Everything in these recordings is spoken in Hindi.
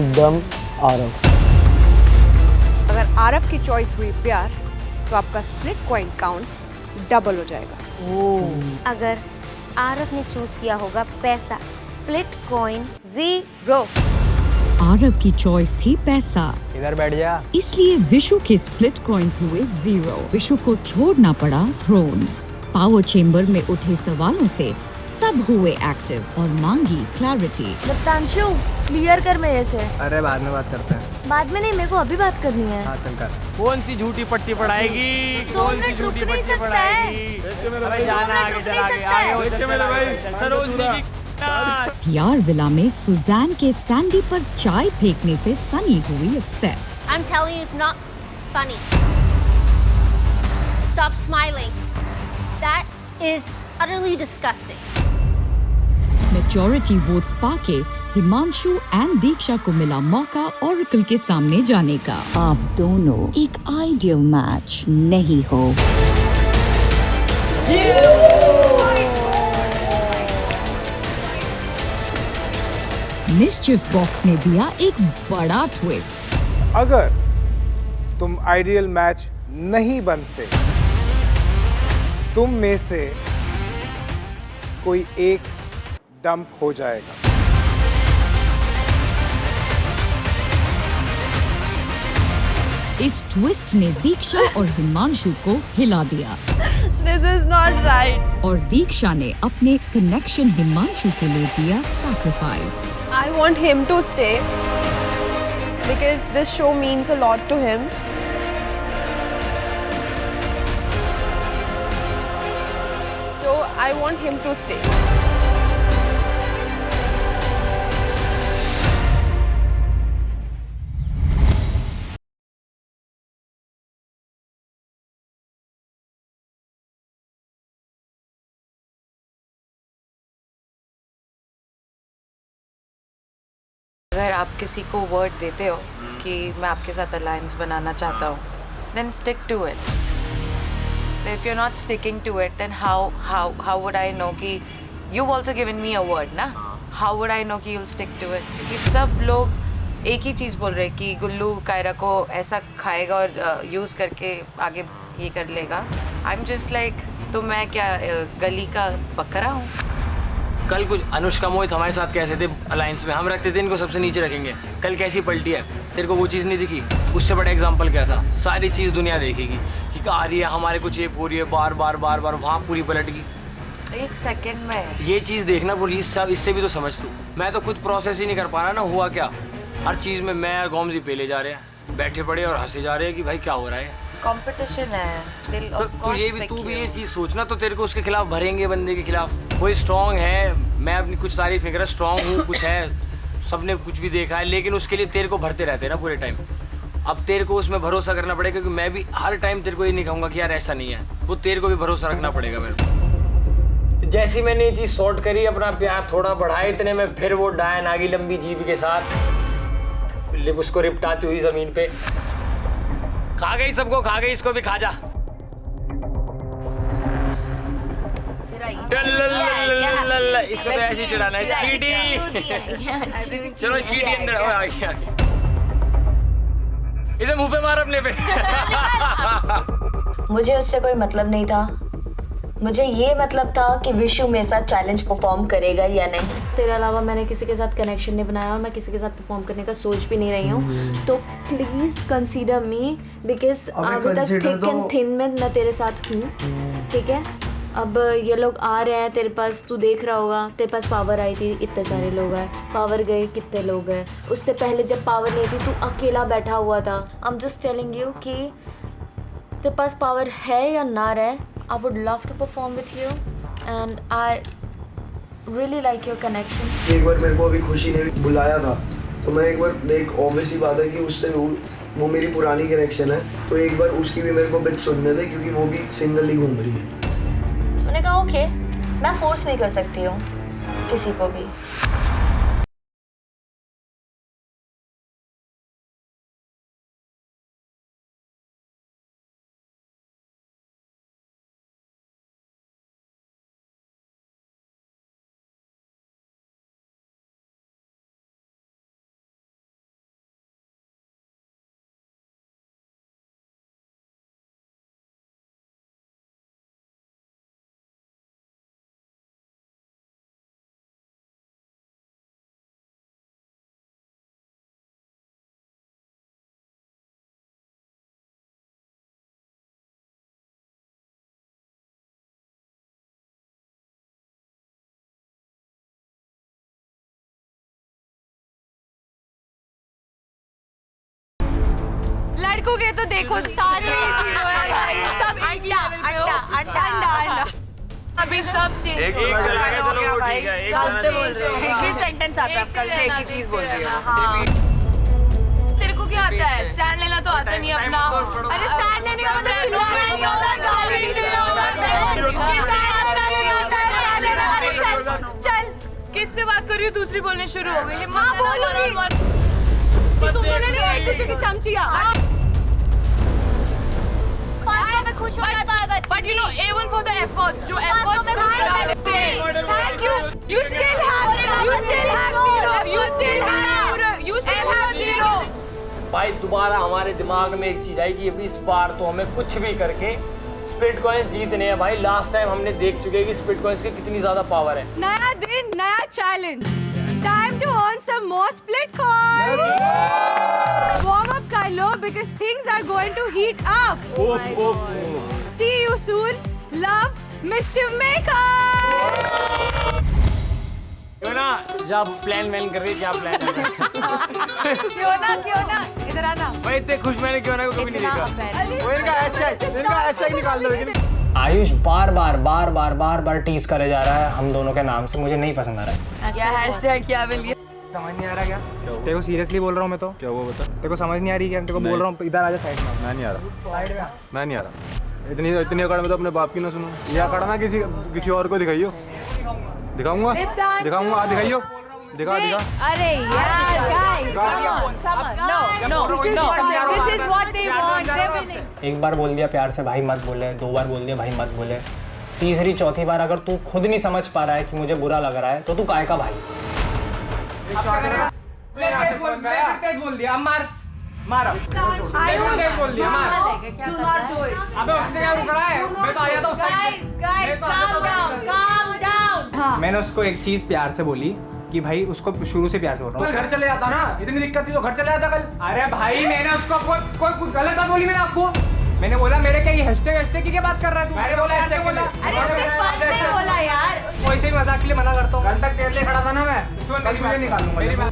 एकदम आरव। अगर आरव की चॉइस हुई प्यार तो आपका स्प्लिट कॉइन काउंट डबल हो जाएगा। अगर आरव ने चूज किया होगा पैसा, स्प्लिट कॉइन 0। आरव की चॉइस थी पैसा, इधर बैठ जा। इसलिए विशु के स्प्लिट कॉइन्स हुए 0। विशु को छोड़ना पड़ा थ्रोन। पावर चेंबर में उठे सवालों से सब हुए एक्टिव और मांगी क्लैरिटी। मुक्तांशु, क्लियर कर मेरे से। अरे बाद में बात करते हैं। बाद में नहीं, मेरे को अभी बात करनी है। हाँ चल कर। कौन सी झूठी पट्टी पढ़ाएगी? कौन सी झूठी पट्टी पढ़ाएगी? अरे जाना आगे, चला आगे सरोजनी की प्यार विला में सुजैन के सैंडी पर चाय फेंकने से सनी हुई upset. I'm telling you, it's not funny. Stop smiling. That is utterly disgusting. Majority votes पाके हिमांशु एंड दीक्षा को मिला मौका ऑरेकल के सामने जाने का। आप दोनों एक आइडियल मैच नहीं हो। मिस्चिफ बॉक्स ने दिया एक बड़ा ट्विस्ट। अगर तुम आइडियल मैच नहीं बनते, तुम में से कोई एक डंप हो जाएगा। इस ट्विस्ट ने दीक्षा और हिमांशु को हिला दिया। This is not right. और दीक्षा ने अपने कनेक्शन हिमांशु के लिए दिया sacrifice. I want him to stay because this show means a lot to him. So I want him to stay. अगर आप किसी को वर्ड देते हो कि मैं आपके साथ अलायंस बनाना चाहता हूँ, then stick to it. If you're not sticking to it, then how would I know कि you've also given me a word ना? How would I know कि you'll stick to it? क्योंकि सब लोग एक ही चीज़ बोल रहे हैं कि गुल्लू कायरा को ऐसा खाएगा और यूज़ करके आगे ये कर लेगा। I'm just like, तो मैं क्या गली का बकरा हूँ? कल कुछ अनुष्का मोहित हमारे साथ कैसे थे अलायंस में, हम रखते थे इनको सबसे नीचे रखेंगे। कल कैसी पलटी है, तेरे को वो चीज़ नहीं दिखी? उससे बड़ा एग्जांपल क्या था? सारी चीज़ दुनिया देखेगी कि आ रही है हमारे कुछ ये हो रही है, बार बार वहाँ पूरी पलट गई। एक सेकंड में ये चीज़ देखना पुलिस सब, इससे भी तो समझ तू। मैं तो खुद प्रोसेस ही नहीं कर पा रहा ना, हुआ क्या। हर चीज़ में मैं और गोमजी पेले जा रहे हैं, बैठे पड़े और हंसे जा रहे हैं कि भाई क्या हो रहा है। कंपटीशन है तो तू भी ये चीज़ सोचना, तो तेरे को उसके खिलाफ भरेंगे, बंदे के खिलाफ। कोई स्ट्रांग है, मैं अपनी कुछ तारीफ नहीं कर रहा, स्ट्रांग हूँ, कुछ है, सबने कुछ भी देखा है, लेकिन उसके लिए तेरे को भरते रहते हैं ना पूरे टाइम। अब तेरे को उसमें भरोसा करना पड़ेगा, क्योंकि मैं भी हर टाइम तेरे को ये नहीं कहूँगा कि यार ऐसा नहीं है, वो तेरे को भी भरोसा रखना पड़ेगा मेरे को। जैसी मैंने ये चीज़ सॉर्ट करी, अपना प्यार थोड़ा बढ़ाए, इतने में फिर वो डायन आ गई लंबी जीभ के साथ, उसको रिपटाती हुई ज़मीन पे। खा गई, सबको खा गई, इसको भी खा जा। इसको तो ऐसे ही चढ़ाना है। चीटी चलो चीटी अंदर आ गई। इसे मुंह पे मार अपने पे। मुझे उससे कोई मतलब नहीं था, मुझे ये मतलब था कि विशु मेरे साथ चैलेंज परफॉर्म करेगा या नहीं। तेरे अलावा मैंने किसी के साथ कनेक्शन नहीं बनाया और मैं किसी के साथ परफॉर्म करने का सोच भी नहीं रही हूँ। तो प्लीज कंसीडर मी, बिकॉज अभी तक थिक एंड थिन में मैं तेरे साथ हूँ, ठीक है। अब ये लोग आ रहे हैं तेरे पास, तू देख रहा होगा, तेरे पास पावर आई थी, इतने सारे लोग आए, पावर गए, कितने लोग गए। उससे पहले जब पावर नहीं थी, तू अकेला बैठा हुआ था। I am just telling you कि तेरे पास पावर है या ना रहे, I would love to perform with you and I really like your connection. एक बार मेरे को अभी खुशी ने बुलाया था, तो मैं एक बार देख, ऑब्वियस ही बात है कि उससे वो मेरी पुरानी कनेक्शन है, तो एक बार उसकी भी मेरे को बिट सुनने दे, क्योंकि वो भी सिंगल ही घूम रही है। मैंने कहा ओके, मैं फोर्स नहीं कर सकती हूँ किसी को भी। देखोगे तो देखो सारे जीरो है भाई, सब एक ही लेवल पे हो। अंडा अभी सब चेंज एक चल रहा है, चलो वो ठीक है, एक कल से बोल रहे हो। एक ही सेंटेंस आता है, कल से एक ही चीज बोल रही हो। हाँ। तेरे को क्या आता है? स्टैंड लेना तो आता नहीं अपना। अरे स्टैंड लेने का मतलब चिल्लाना नहीं होता, गाली नहीं देना होता। चल किससे बात कर रही हो? दूसरी बोलने शुरू हो गई। हाँ बोलूंगी, तुम दोनों ने एक दूसरे की चमचिया। में खुश हो रहा था अगर But you know, A1 for the efforts. जो efforts तुम डालते हैं। Thank you. You still have zero. You still have zero. भाई दोबारा हमारे दिमाग में एक चीज आई कि अभी इस बार तो हमें कुछ भी करके स्प्लिट कॉइन्स जीतने हैं भाई। लास्ट टाइम हमने देख चुके हैं कि स्प्लिट कॉइन्स की कितनी ज्यादा पावर है। नया दिन, नया challenge. Time to earn some more split coins. Warm up कर लो because things are going to heat up. See you soon. Love, Mischief Maker. क्यों ना जब प्लान वैन कर रही, क्या प्लान कर रही है? क्यों ना इधर आना। भाई इतने खुश मैंने क्यों ना कभी नहीं देखा। इनका हैशटैग निकाल दो। लेकिन आयुष बार बार टीज करे जा रहा है हम दोनों के नाम से, मुझे नहीं पसंद आ रहा है। क्या हैशटैग क्या बोलिए? समझ नहीं आ रहा क्या? तेरे को सीरियसली बोल रहा हूँ मैं तो। क्या हुआ बता? तेरे को समझ नहीं आ रही क्या? तेरे को बोल रहा हूँ इधर आजा साइड में। मैं नहीं आ रहा, साइड में मैं नहीं आ रहा। इतनी अकड़ में तो अपने बाप की ना सुनो। ये अकड़ ना किसी और को दिखाइयो। दिखाऊंगा दिखाइयो। दिखा अरे यार guys, no, this is what they want. They're winning. एक बार बोल दिया प्यार से भाई मत बोले, 2 बार बोल दिया भाई मत बोले, तीसरी चौथी बार अगर तू खुद नहीं समझ पा रहा है कि मुझे बुरा लग रहा है तो तू काय का भाई? तेज बोल दिया, मार अब। तेज बोल दिया, मार। Do not do it. अबे उससे क्या रुक रहा है? मैं तो आया था। Guys, calm down. मैंने उसको एक चीज प्यार से बोली कि भाई उसको शुरू से प्यार से बोल रहा हूँ। घर चले जाता ना, इतनी दिक्कत थी तो घर चले जाता कल। अरे भाई मैंने उसको कोई गलत बात बोली मैंने आपको? मैंने बोला मेरे क्या ये हैशटैग की क्या बात कर रहा है तू? मैंने बोला हैशटैग बोला। अरे उसने फन में बोला यार। वैसे ही मजाक के लिए मना करता हूँ। घंटा तेरे लिए खड़ा था ना मैं। कल तुझे निकालूंगा।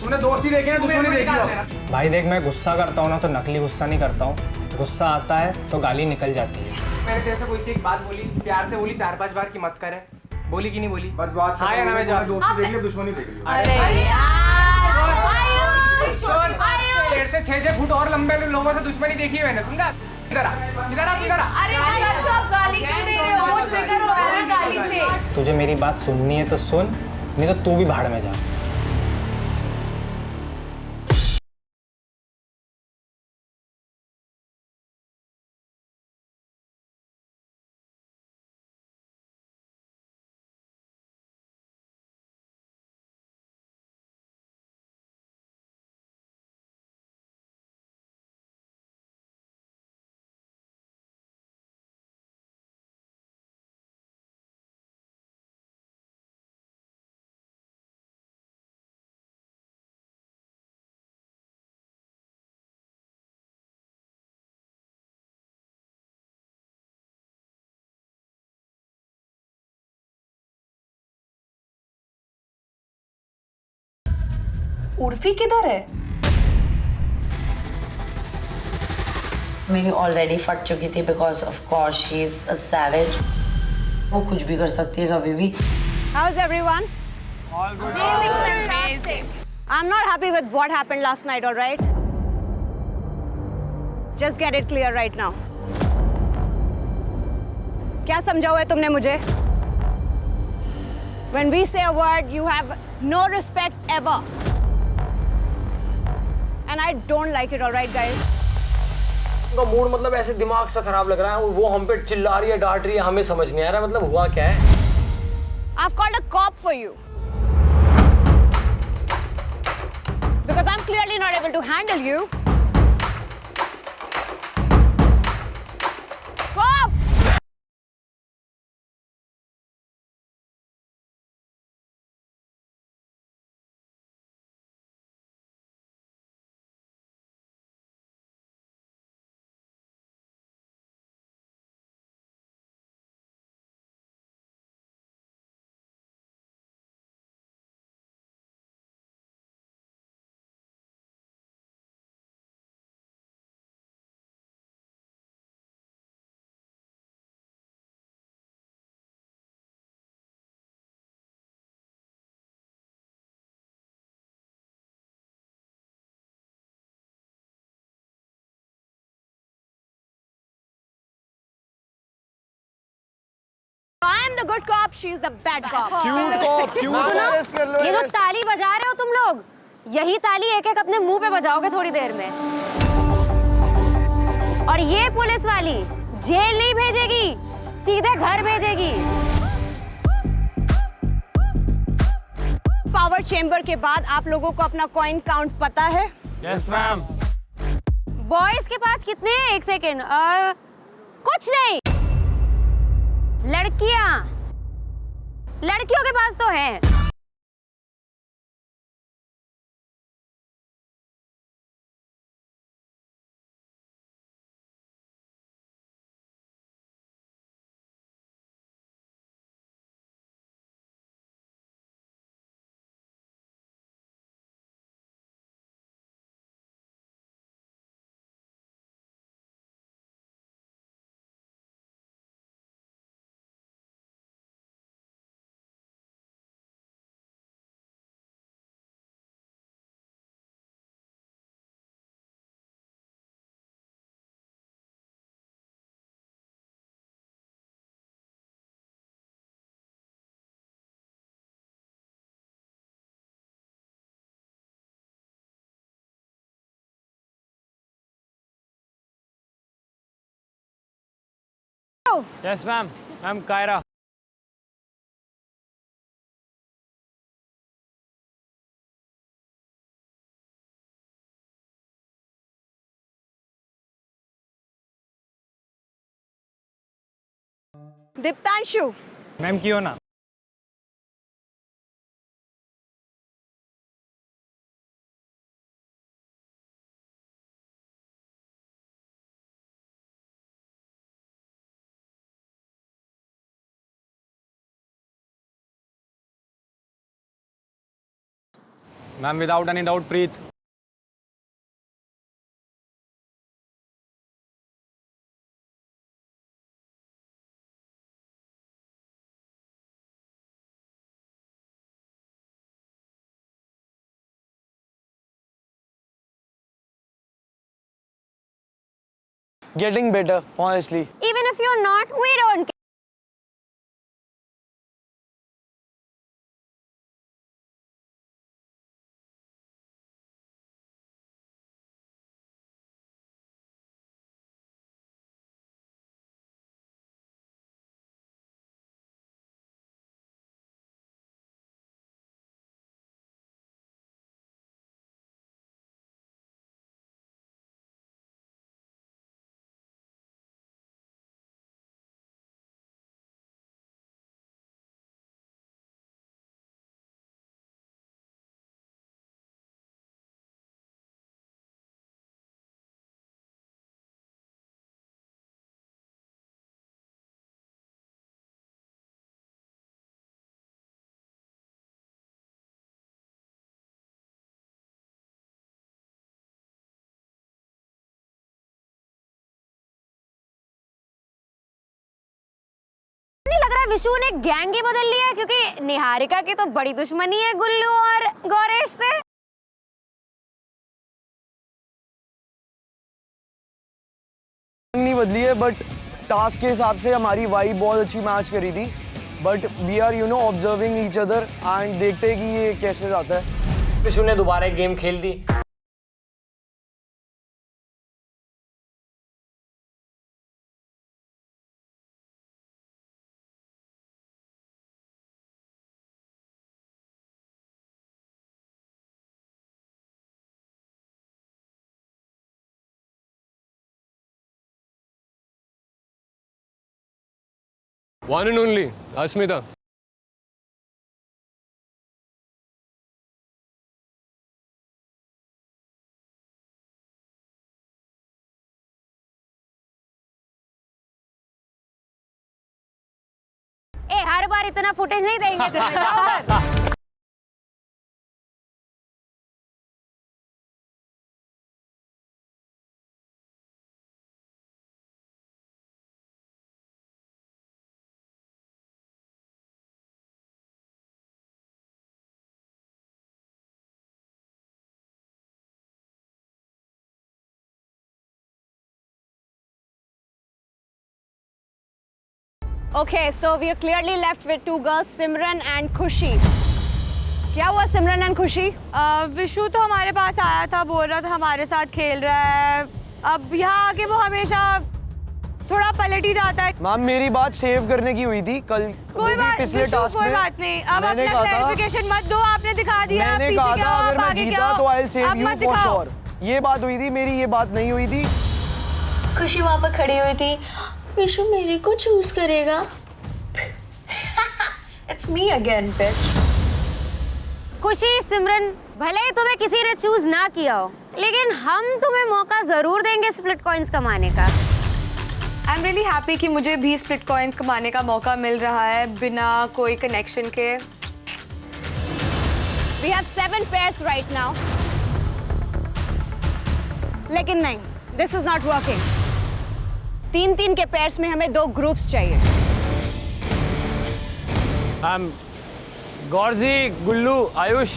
तूने दोस्ती देखी ना, दुश्मनी देखी। भाई देख मैं गुस्सा करता हूँ ना तो नकली गुस्सा नहीं करता हूँ। गुस्सा आता है तो गाली निकल जाती है। मैंने तेरे से कोई सी एक बात बोली, प्यार से बोली 4-5 बार कि मत करे, बोली कि नहीं बोली? बस बात हाँ या ना? मैं जवाब दोस्ती देख ली, दुश्मनी देख ली। अरे यार तेरे से 6-6 फुट और लंबे लोगों से दुश्मनी देखी है मैंने, सुनगा? इधर आ। अरे आप गाली क्यों दे रहे हो? वो ट्रिगर हो रहा है गाली से। तुझे मेरी बात सुननी है तो सुन, नहीं तो तू भी भाड़ में जा। उर्फी किधर है? मेरी ऑलरेडी फट चुकी थी because of course she is a savage. वो कुछ भी कर सकती है कभी भी। How's everyone? All good. Amazing. I'm not happy with what happened last night, all right? Just get it clear right now. क्या समझा हुआ है तुमने मुझे? When we say a word, you have no respect ever. And I don't like it, all right, guys? उनका मूड मतलब ऐसे दिमाग सा खराब लग रहा है, वो हम पे चिल्ला रही है, डांट रही है, हमें समझ नहीं आ रहा मतलब हुआ क्या है। I've called a cop for you. Because I'm clearly not able to handle you. I am the good cop, she is the bad cop. Cute cop, cute arrest कर लो। ये जो ताली बजा रहे हो तुम लोग, यही ताली एक एक अपने मुंह पे बजाओगे थोड़ी देर में। और ये पुलिस वाली जेल नहीं भेजेगी, सीधे घर भेजेगी। पावर चेंबर के बाद आप लोगों को अपना कॉइन काउंट पता है? Yes ma'am. बॉयज के पास कितने हैं? एक सेकेंड, कुछ नहीं। लड़कियों के पास तो है। Yes ma'am. Ma'am Kaira. Diptanshu. Ma'am क्यों ना? Ma'am without any doubt Preet. Getting better, honestly. Even if you're not, we don't care. नहीं लग रहा है विशु ने गैंग ही बदल लिया है, क्योंकि निहारिका की तो बड़ी दुश्मनी है गुल्लू और गौरेश से। नहीं बदली है, बट टास्क के हिसाब से हमारी वाइब बहुत अच्छी मैच करी थी। But we are observing each other and देखते हैं कि ये कैसे जाता है। विशु ने दोबारा एक गेम खेल दी। One and only, Asmita. हर बार इतना फुटेज नहीं देंगे तुम्हें, जाओ उधर। Okay, so we are clearly left with two girls, Simran and Khushi. क्या हुआ सिमरन एंड खुशी? विशु तो हमारे पास आया था, बोल रहा था हमारे साथ खेल रहा है। अब यहाँ आके वो हमेशा थोड़ा पलट ही जाता है। मैम मेरी बात सेव करने की हुई थी कल कोई बात पिछले टास्क कोई में। बात नहीं, अब अपना क्लैरिफिकेशन मत दो, आपने दिखा दिया। मैंने कहा था अगर मैं जीता तो I will save you for sure. ये बात हुई थी मेरी, ये बात नहीं हुई थी। खुशी वहां पर खड़ी हुई थी, विशु मेरे को चूज करेगा। इट्स मी अगेन बिच। खुशी सिमरन, भले ही तुम्हें किसी ने चूज ना किया हो, लेकिन हम तुम्हें मौका जरूर देंगे स्प्लिट कॉइंस कमाने का। आई एम रियली हैप्पी कि मुझे भी स्प्लिट कॉइंस कमाने का मौका मिल रहा है बिना कोई कनेक्शन के। We have 7 pairs right now. लेकिन नहीं, this is not working. 3-3 के पेयर्स में हमें 2 ग्रुप्स चाहिए। गौरजी, गुल्लू, आयुष,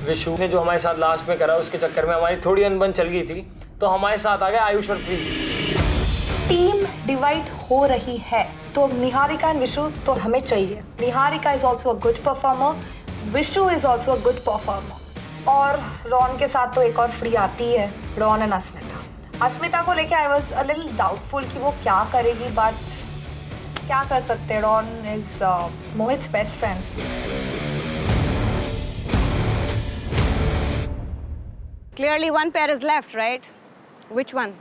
विशु ने जो हमारे साथ लास्ट में करा उसके चक्कर में हमारी थोड़ी अनबन चल गई थी, तो हमारे साथ आ गए आयुष और प्रीति। टीम डिवाइड हो रही है तो निहारिका एंड विशु तो हमें चाहिए। Niharika is also a good performer, Vishu is also a good performer. और रॉन के साथ तो एक और फ्री आती है, रॉन एंड अस्मिता। अस्मिता को लेके I was a little doubtful कि वो क्या करेगी, बट क्या कर सकते हैं, Ron is Mohit's best friends. Clearly one pair is left, right? Which one?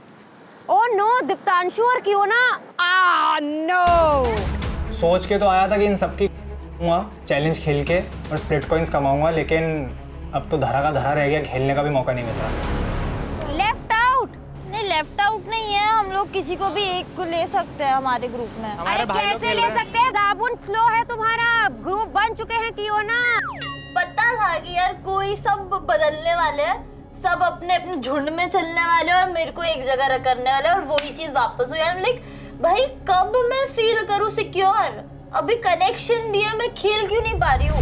Oh no, Diptanshu और कियोना। No! सोच के तो आया था कि इन सबकी चैलेंज खेल के और स्प्लिट कॉइंस कमाऊंगा, लेकिन अब तो धरा का धरा रह गया, खेलने का भी मौका नहीं मिल रहा। Left out? नहीं, लेफ्ट आउट नहीं है, हम लोग किसी को भी एक को ले सकते हैं हमारे ग्रुप में। अरे कैसे ले सकते हैं? साबुन स्लो है तुम्हारा, ग्रुप बन चुके हैं कियोना। पता था कि यार कोई सब बदलने वाले हैं, सब अपने अपने झुंड में चलने वाले और मेरे को एक जगह करने वाले और वही चीज वापस हो यार। लाइक भाई कब मैं फील करूं सिक्योर? अभी कनेक्शन भी है, मैं खेल क्यों नहीं पा रही हूँ?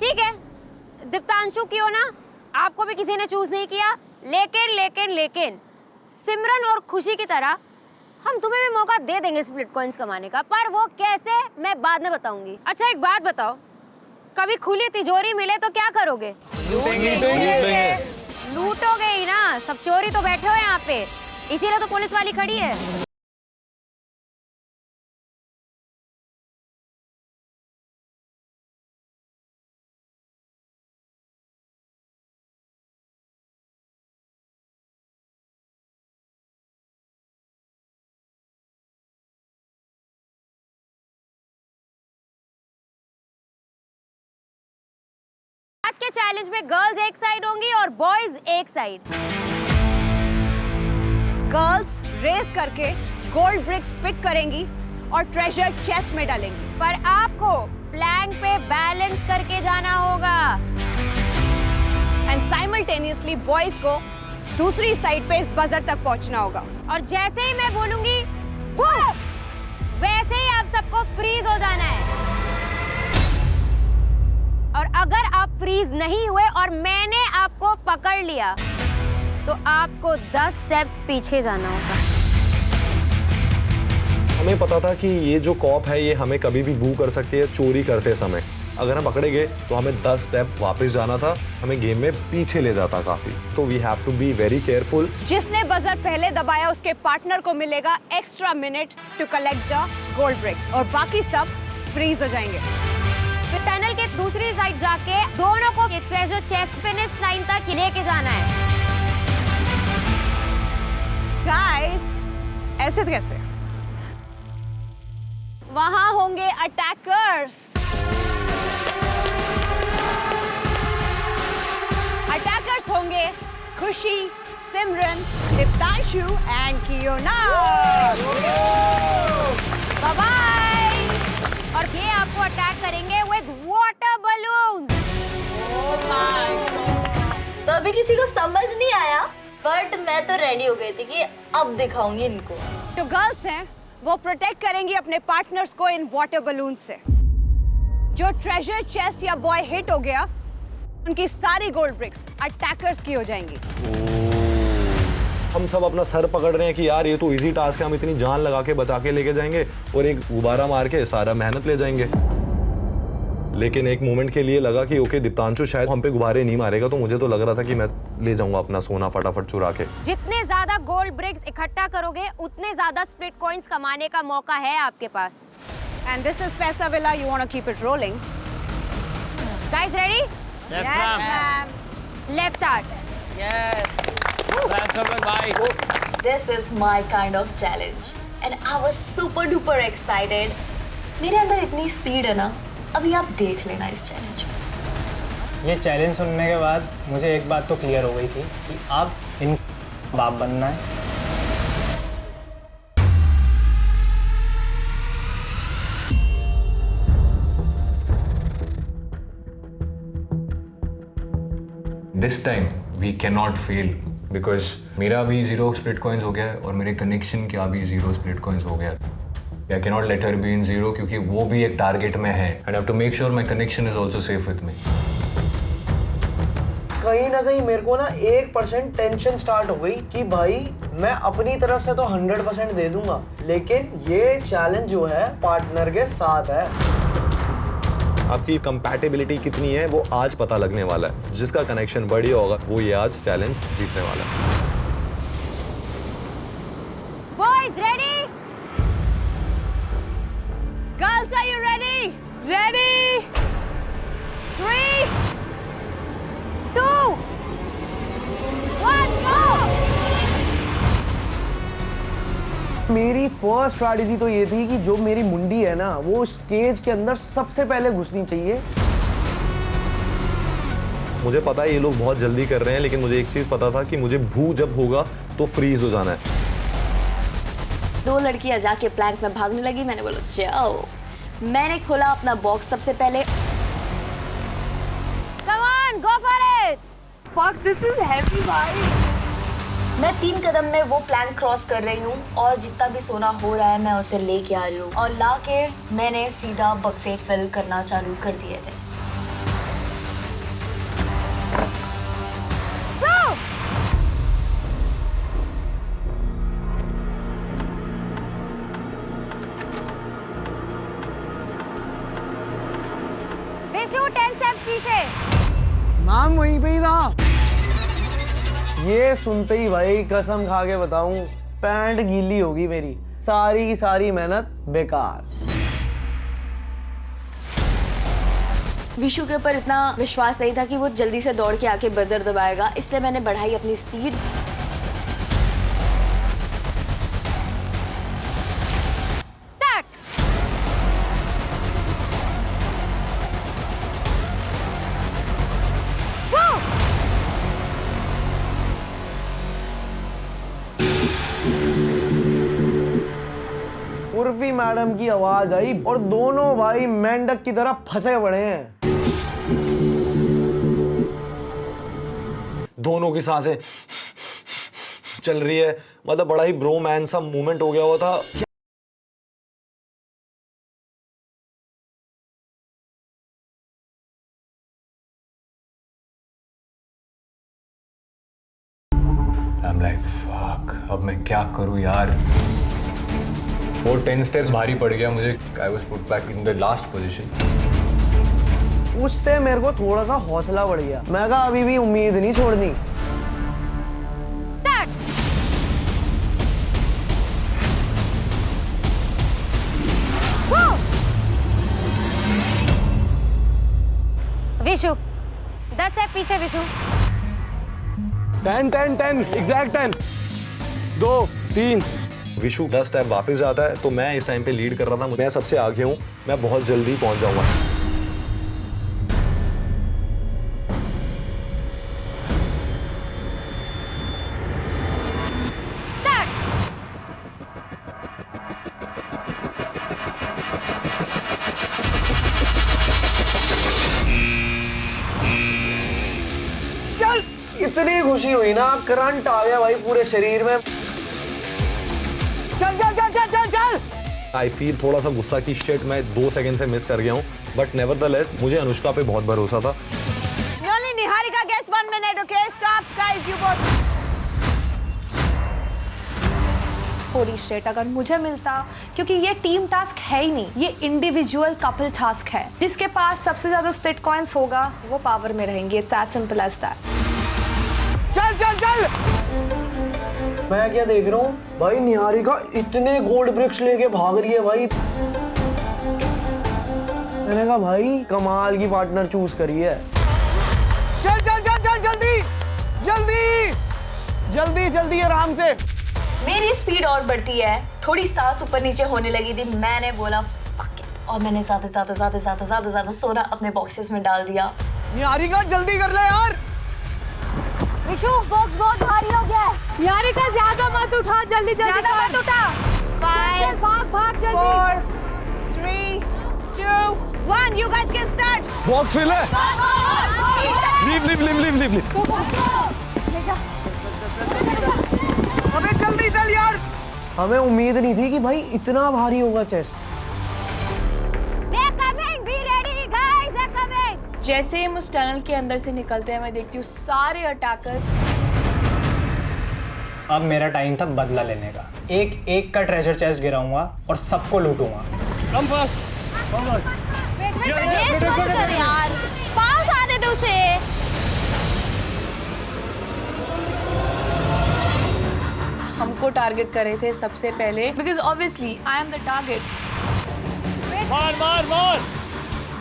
ठीक है दीप्तांशु, कियोना, आपको भी किसी ने चूज नहीं किया, लेकिन सिमरन और खुशी की तरह हम तुम्हें भी मौका दे देंगे स्प्लिट कॉइंस कमाने का, पर वो कैसे मैं बाद में बताऊंगी। अच्छा एक बात बताओ, कभी खुली तिजोरी मिले तो क्या करोगे? लूटोगे ही ना, सब चोरी तो बैठे हो यहाँ पे, इसीलिए तो पुलिस वाली खड़ी है। आज के चैलेंज में गर्ल्स एक साइड होंगी और बॉयज एक साइड। गर्ल्स रेस करके गोल्ड ब्रिक्स पिक करेंगी और ट्रेजर चेस्ट में डालेंगी, पर आपको प्लैंक पे बैलेंस करके जाना होगा। एंड साइमल्टेनियसली बॉयज को दूसरी साइड पे इस बजर तक पहुंचना होगा। और जैसे ही मैं बोलूंगी वैसे ही आप सबको फ्रीज हो जाना है। और अगर आप फ्रीज नहीं हुए और मैंने आपको पकड़ लिया तो आपको 10 स्टेप्स पीछे जाना होगा। हमें पता था कि ये जो कॉप है ये हमें कभी भी बू कर सकती है चोरी करते समय। अगर हम पकड़े गए तो हमें 10 स्टेप वापस जाना था, हमें गेम में पीछे ले जाता काफी। तो we have to be very careful. जिसने बजर पहले दबाया उसके पार्टनर को मिलेगा extra minute to collect the gold bricks और बाकी सब फ्रीज हो जाएंगे। फिर टनल के दूसरी साइड जाके दोनों को ट्रेजर चेस्ट फिनिश लाइन तक लेके जाना है। गाइस ऐसे कैसे? वहां होंगे अटैकर्स। अटैकर्स होंगे Khushi, Simran, Diptanshu and Kiona. Bye bye. और ये आपको अटैक करेंगे with water balloons. Oh my god. तो अभी किसी को समझ नहीं आया, बट मैं तो रेडी हो गई थी कि अब दिखाऊंगी इनको। जो गर्ल्स हैं वो प्रोटेक्ट करेंगी अपने पार्टनर्स को इन वाटर बलून से। जो ट्रेजर चेस्ट या बॉय हिट हो गया उनकी सारी गोल्ड ब्रिक्स अटैकर्स की हो जाएंगी। हम सब अपना सर पकड़ रहे हैं कि यार ये तो इजी टास्क है, हम इतनी जान लगा के बचा के लेके जाएंगे और एक गुब्बारा मार के सारा मेहनत ले जाएंगे। लेकिन एक मोमेंट के लिए लगा कि ओके दीप्तांशु शायद हम पे गुब्बारे नहीं मारेगा, तो मुझे तो लग रहा था कि मैं ले जाऊंगा अपना सोना फटाफट चुरा के। जितने ज्यादा गोल्ड ब्रिक्स इकट्ठा करोगे उतने ज्यादा स्प्लिट कॉइंस कमाने का मौका है आपके पास। And this is Paisa Villa. You want to keep it rolling. Guys ready? Yes, ma'am. Let's start. Yes. Bye. This is my kind of challenge and I was super duper excited. मेरे अंदर इतनी स्पीड है ना, अभी आप देख लेना इस चैलेंज में। ये चैलेंज सुनने के बाद मुझे एक बात तो क्लियर हो गई थी कि अब इन बाप बनना है। This time we cannot fail because मेरा भी 0 split coins हो गया है और मेरे कनेक्शन का भी 0 split coins हो गया है। I cannot let her be in 0 क्योंकि वो भी एक टारगेट में है and I have to make sure my connection is also safe with me. कहीं ना कहीं मेरे को ना 1% टेंशन स्टार्ट हो गई कि भाई मैं अपनी तरफ से तो 100% दे दूंगा, लेकिन ये चैलेंज जो है पार्टनर के साथ है। आपकी कंपैटिबिलिटी कितनी है वो आज पता लगने वाला है। जिसका कनेक्शन बढ़िया होगा वो ये आज चैलेंज जीतने वाला है। Boys ready? Girls, are you ready? Ready? 3, 2, 1, go! मेरी फर्स्ट स्ट्रैटेजी तो ये थी कि जो मेरी मुंडी है ना वो उस केज के अंदर सबसे पहले घुसनी चाहिए। मुझे पता है ये लोग बहुत जल्दी कर रहे हैं, लेकिन मुझे एक चीज पता था कि मुझे भू जब होगा तो फ्रीज हो जाना है। 2 लड़कियां जाके प्लैंक में भागने लगी, मैंने बोला जाओ। मैंने खोला अपना बॉक्स सबसे पहले। Come on, go for it! fuck, this is heavy, bhai. मैं 3 कदम में वो प्लैंक क्रॉस कर रही हूँ और जितना भी सोना हो रहा है मैं उसे लेके आ रही हूँ और लाके मैंने सीधा बक्से फिल करना चालू कर दिए थे। विशु 10 steps पीछे। नाम वहीं पे ही था। ये सुनते ही भाई कसम खा के बताऊं पैंट गीली होगी मेरी, सारी की सारी मेहनत बेकार। विशु के ऊपर इतना विश्वास नहीं था कि वो जल्दी से दौड़ के आके बजर दबाएगा, इसलिए मैंने बढ़ाई अपनी स्पीड। उर्फी मैडम की आवाज आई और दोनों भाई मेंढक की तरह फंसे पड़े हैं। दोनों की सांसें चल रही है, मतलब बड़ा ही ब्रोमैन सा मूवमेंट हो गया हुआ था। I'm like fuck, अब मैं क्या करूँ यार। वो 10 steps भारी पड़ गया मुझे। I was put back in the last position. उससे मेरे को थोड़ा सा हौसला बढ़ गया। मैं कहा अभी भी उम्मीद नहीं छोड़नी। विशु 10 स्टेप पीछे। विशु 10 एग्जैक्ट 10 2 3। विशु 10 स्टेप वापस जाता है तो मैं इस टाइम पे लीड कर रहा था। मैं सबसे आगे हूँ, मैं बहुत जल्दी पहुंच जाऊंगा। चल, इतनी खुशी हुई ना, करंट आ गया भाई पूरे शरीर में। चल चल चल चल चल चल। आई फील थोड़ा सा गुस्सा की शिट मैं 2 सेकंड से मिस कर गया हूँ, बट नेवरदलेस मुझे अनुष्का पे बहुत भरोसा था। Only Niharika gets 1 minute, okay? Stop, guys, you both. Holy shit, अगर मुझे मिलता, क्योंकि ये टीम टास्क है ही नहीं, ये इंडिविजुअल कपल टास्क है। जिसके पास सबसे ज्यादा स्प्लिट कॉइंस होगा वो पावर में रहेंगे। It's as simple as that. चल चल चल। मैं क्या देख रहा हूँ भाई, निहारिका इतने गोल्ड ब्रिक्स लेके भाग रही है भाई। मैंने कहा भाई कमाल की पार्टनर चूज करी है। चल चल चल चल जल्दी जल्दी जल्दी जल्दी आराम से। मेरी स्पीड और बढ़ती है, थोड़ी सांस ऊपर नीचे होने लगी थी। मैंने बोला फक इट, और मैंने ज्यादा सोना अपने बॉक्सेस में डाल दिया। निहारिका जल्दी कर ले यार। विशु बॉक्स बहुत भारी हो गया है। निहारिका ज्यादा मत उठा, जल्दी जल्दी ज्यादा मत उठा। 5 भाग भाग जल्दी। 4 3 2 1 you guys can start. Box fill है। लीव। अबे जल्दी चल यार। हमें उम्मीद नहीं थी कि भाई इतना भारी होगा chest. They're coming, be ready guys, they're coming. जैसे ही हम उस टनल के अंदर से निकलते हैं, मैं देखती हूँ सारे अटैकर्स। अब मेरा टाइम था बदला लेने का। एक एक का ट्रेजर चेस्ट गिराऊंगा और सबको लूटूंगा। Come fast. वेस्ट मत कर यार, पास आने दो उसे। हमको टारगेट कर रहे थे सबसे पहले, because obviously I am the target. मार मार मार।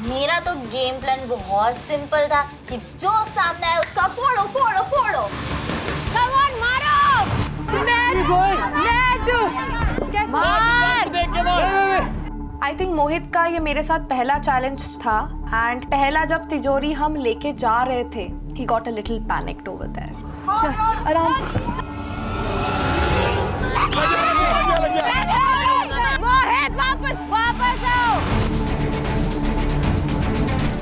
मेरा तो गेम प्लान बहुत सिंपल था कि जो सामने है उसका फोड़ो फोड़ो फोड़ो। Come on, मारो। मार। आई थिंक मोहित का ये मेरे साथ पहला चैलेंज था, एंड पहला जब तिजोरी हम लेके जा रहे थे, he got a little panicked over there. मोहित वापस आओ।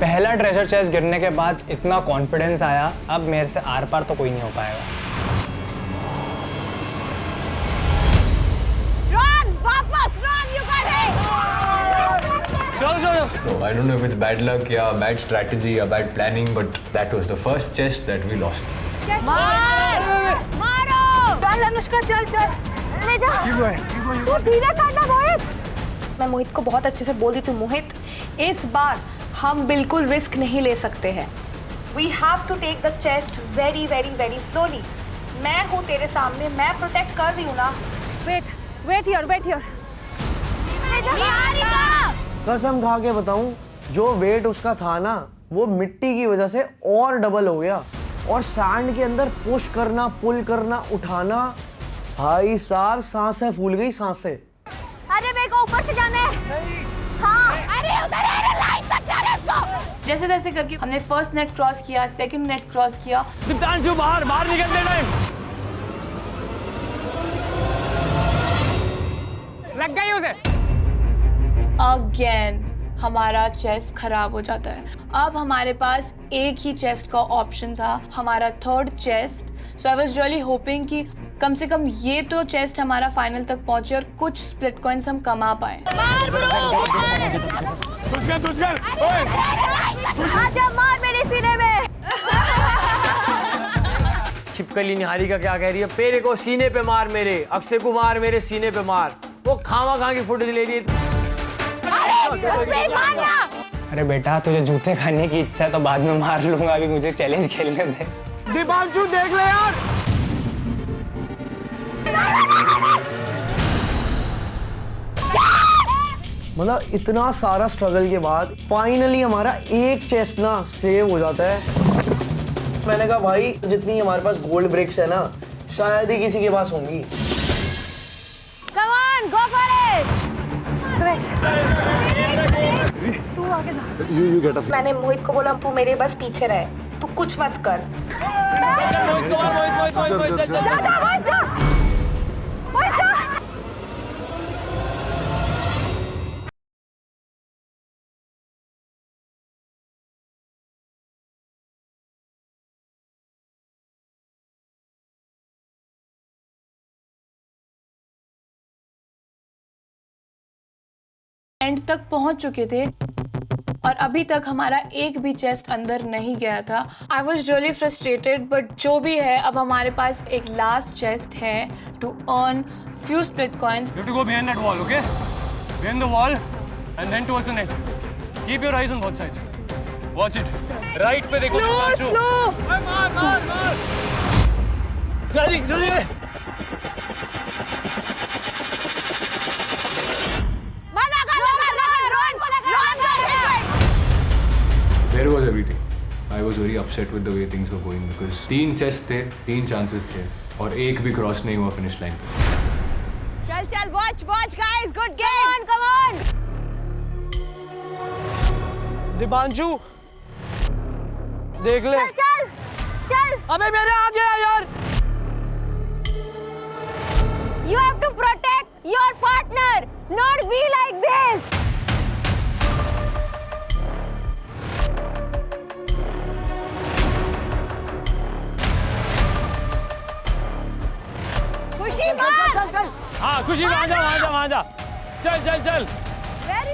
पहला ट्रेजर चेस्ट गिरने के बाद इतना कॉन्फिडेंस आया, अब मेरे से आर पार तो कोई नहीं हो पाएगा। Run, वापस run, you got it. So I don't know if it's bad luck या bad strategy या bad planning, but that was the first chest that we lost. मारो। चल अनुष्का चल ले जा। तू धीरे करना मोहित। मैं मोहित को बहुत अच्छे से बोल दी थी, मोहित इस बार हम बिल्कुल रिस्क नहीं ले सकते हैं। We have to take the chest very very very slowly. मैं हूँ तेरे सामने, मैं प्रोटेक्ट कर रही हूँ ना। Wait here. कसम खा के बताऊं, जो वेट उसका था ना, वो मिट्टी की वजह से और डबल हो गया। और सैंड के अंदर पुश करना, पुल करना, उठाना, भाई साहब सांसें फूल गई सांसें। अरे मेरे को ऊपर से जाना है। हाँ, अरे उधर है, लाइन तक जाना है उसको। जैसे तैसे करके हमने फर्स्ट नेट क्रॉस किया, सेकंड नेट क्रॉस किया। दीप्तांशु बाहर निकलते टाइम लग गई उसे। अगेन हमारा चेस्ट खराब हो जाता है। अब हमारे पास एक ही चेस्ट का ऑप्शन था, हमारा third chest. So I was really hoping कि कम से कम ये तो चेस्ट हमारा फाइनल तक पहुंचे और कुछ स्प्लिट कॉइंस हम कमा पाए। आजा मार मेरे सीने में। छिपकली निहारिका क्या कह रही है? पेरे को सीने पे मार मेरे, अक्षय कुमार मेरे सीने पे मार। वो खामा खा की फुटेज ले रही है। अरे बेटा, तुझे जूते खाने की इच्छा है तो बाद में मार लूंगा, अभी मुझे चैलेंज खेलने दे। दीपांशु देख ले यार। मतलब इतना सारा स्ट्रगल के बाद फाइनली हमारा एक चेस्ट ना सेव हो जाता है। मैंने कहा भाई जितनी हमारे पास गोल्ड ब्रिक्स है ना, शायद ही किसी के पास होंगी। Come on, go for it. तू आगे जा। You get up. मैंने मोहित को बोला तू मेरे बस पीछे रहे, तू कुछ मत कर। मोहित एंड तक पहुंच चुके थे। और अभी तक हमारा एक भी चेस्ट अंदर नहीं गया था। I was really frustrated, but जो भी है अब हमारे पास एक लास्ट चेस्ट है to earn few split coins. You have to go behind that wall, okay? Behind the wall and then towards the net. Keep your eyes on both sides. Watch it. Right पे देखो दिप्तांशु. मार. जल्दी. There was everything. I was very upset with the way things were going because 3 chests थे, 3 chances थे और एक भी क्रॉस नहीं हुआ फिनिश लाइन पे। चल watch guys, good game. Come on. Deepanshu देख ले। चल अबे मेरे आ गया यार। You have to protect your partner, not be like this. खुशी मार। चल. हाँ खुशी वहाँ जा. चल.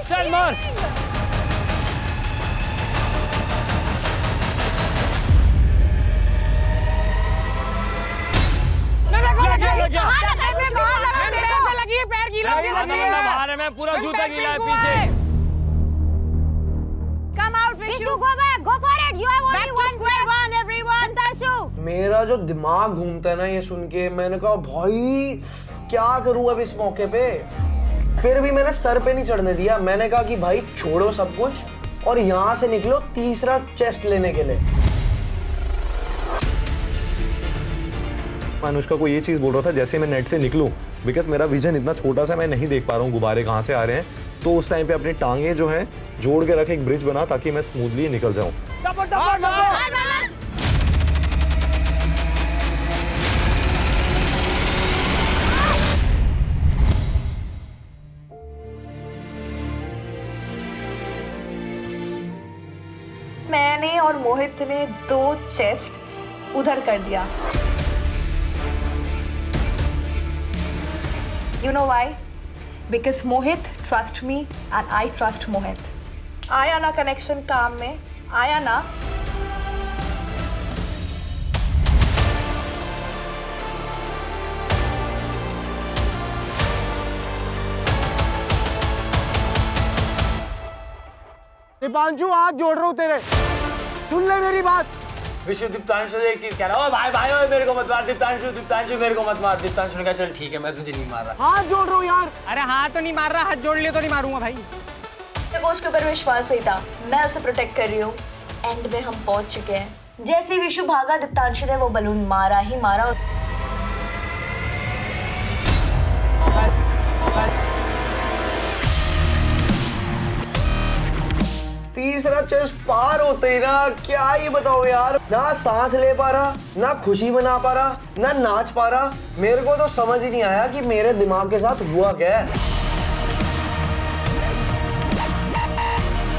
चल मार. पैर गीला बाहर है, मैं पूरा जूता गीला है पीछे. Come out, Vishu. Go back. Go for it. You have only Back to square one, everyone. Dipanshu. मेरा जो दिमाग घूमता है ना ये सुन के, मैंने कहा भाई क्या करूं अब इस मौके पे। फिर भी मैंने सर पे नहीं चढ़ने दिया। मैंने कहा कि भाई छोड़ो सब कुछ और यहाँ से निकलो तीसरा चेस्ट लेने के लिए। अनुष्का को ये चीज बोल रहा था जैसे मैं नेट से निकलूं, बिकॉज मेरा विजन इतना छोटा सा, मैं नहीं देख पा रहा हूँ गुब्बारे कहाँ से आ रहे हैं, तो उस टाइम पे अपनी टांगे जो हैं जोड़ के रख एक ब्रिज बना ताकि मैं स्मूथली निकल जाऊं। मैंने और मोहित ने 2 चेस्ट उधर कर दिया। You know why? Because Mohit trust me and I trust Mohit. आया ना कनेक्शन काम में, आया ना। दीपांशु हाथ जोड़ रहा हूँ तेरे, सुन ले मेरी बात। विशु दीप्तांशु से एक चीज कह रहा हूँ, भाई ओए मेरे को मत मार। दीप्तांशु मेरे को मत मार। दीप्तांशु ने कहा चल ठीक है मैं तुझे नहीं मार रहा। हाथ जोड़ रहा हूँ यार। अरे हाथ तो नहीं मार रहा, हाथ जोड़ लिया तो नहीं मारूंगा भाई। मेरे को उसके ऊपर विश्वास नहीं था, मैं उसे प्रोटेक्ट कर रही हूँ। एंड में हम पहुंच चुके हैं। जैसे ही विशु भागा, दीप्तांशु ने वो बलून मारा ही मारा। तीसरा चेस्ट पार होते ही ना, क्या ये बताओ यार, ना सांस ले पा रहा, ना खुशी मना पा रहा, ना नाच पा रहा। मेरे को तो समझ ही नहीं आया कि मेरे दिमाग के साथ हुआ क्या है।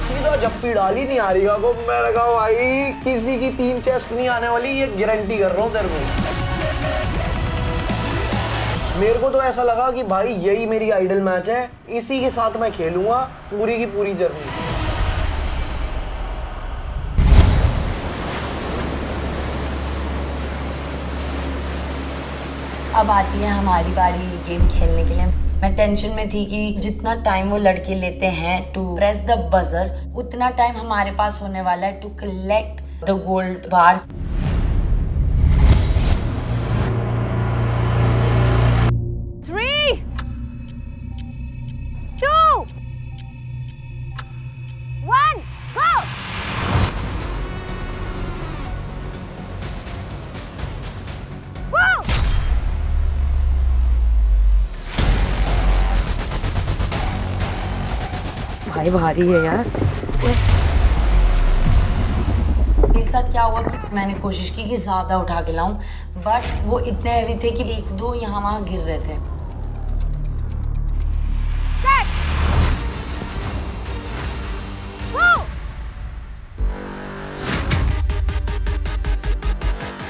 सीधा जप्पी डाली नहीं आ रही को। मैंने कहा भाई किसी की 3 चेस्ट नहीं आने वाली, ये गारंटी कर रहा हूँ तेरे को। मेरे को तो ऐसा लगा कि भाई यही मेरी आइडल मैच है, इसी के साथ मैं खेलूंगा पूरी की पूरी जर्नी। अब आती है हमारी बारी गेम खेलने के लिए। मैं टेंशन में थी कि जितना टाइम वो लड़के लेते हैं टू प्रेस द बजर, उतना टाइम हमारे पास होने वाला है to collect the gold bars. भाई भारी है यार। मेरे साथ क्या हुआ कि मैंने कोशिश की कि ज्यादा उठा के लाऊं, बट वो इतने हैवी थे कि 1-2 यहाँ वहाँ गिर रहे थे।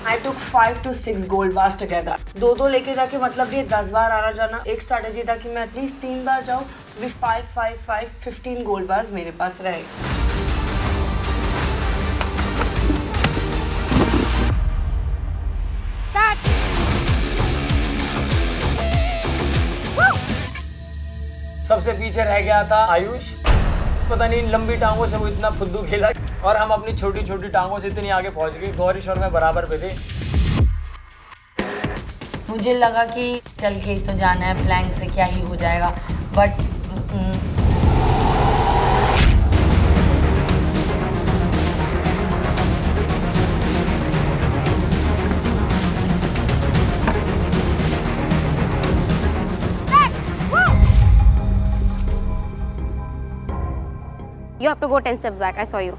I took 5 to 6 gold bars together. 2 लेके जाके मतलब ये 10 बार आना जाना। एक स्ट्रैटेजी था कि मैं एटलीस्ट 3 बार जाऊँ, भी 5, 5, 5, 15 गोल्ड बार्स मेरे पास रहे। सबसे पीछे रह गया था आयुष। पता नहीं लंबी टांगों से वो इतना फुद्दू खेला और हम अपनी छोटी छोटी टांगों से इतनी आगे पहुंच गए। गौरीश और मैं बराबर पे थे। मुझे लगा कि चल के ही तो जाना है, प्लैंक से क्या ही हो जाएगा, but You have to go 10 steps back. I saw you.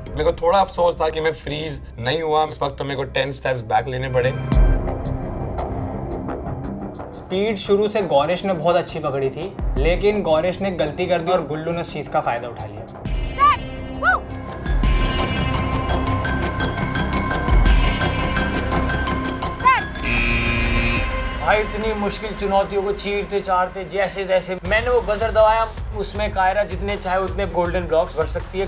मेरे को थोड़ा अफसोस था कि मैं फ्रीज नहीं हुआ इस वक्त, तो मेरे को 10 स्टेप्स बैक लेने पड़े। स्पीड शुरू से गौरीश ने बहुत अच्छी पकड़ी थी, लेकिन गौरीश ने गलती कर दी और गुल्लू ने उस चीज का फायदा उठा लिया। भाई इतनी मुश्किल चुनौतियों को चीरते चारते जैसे तैसे मैंने वो बजर दबाया। उसमें कायरा जितने चाहे उतने गोल्डन ब्लॉक्स भर सकती है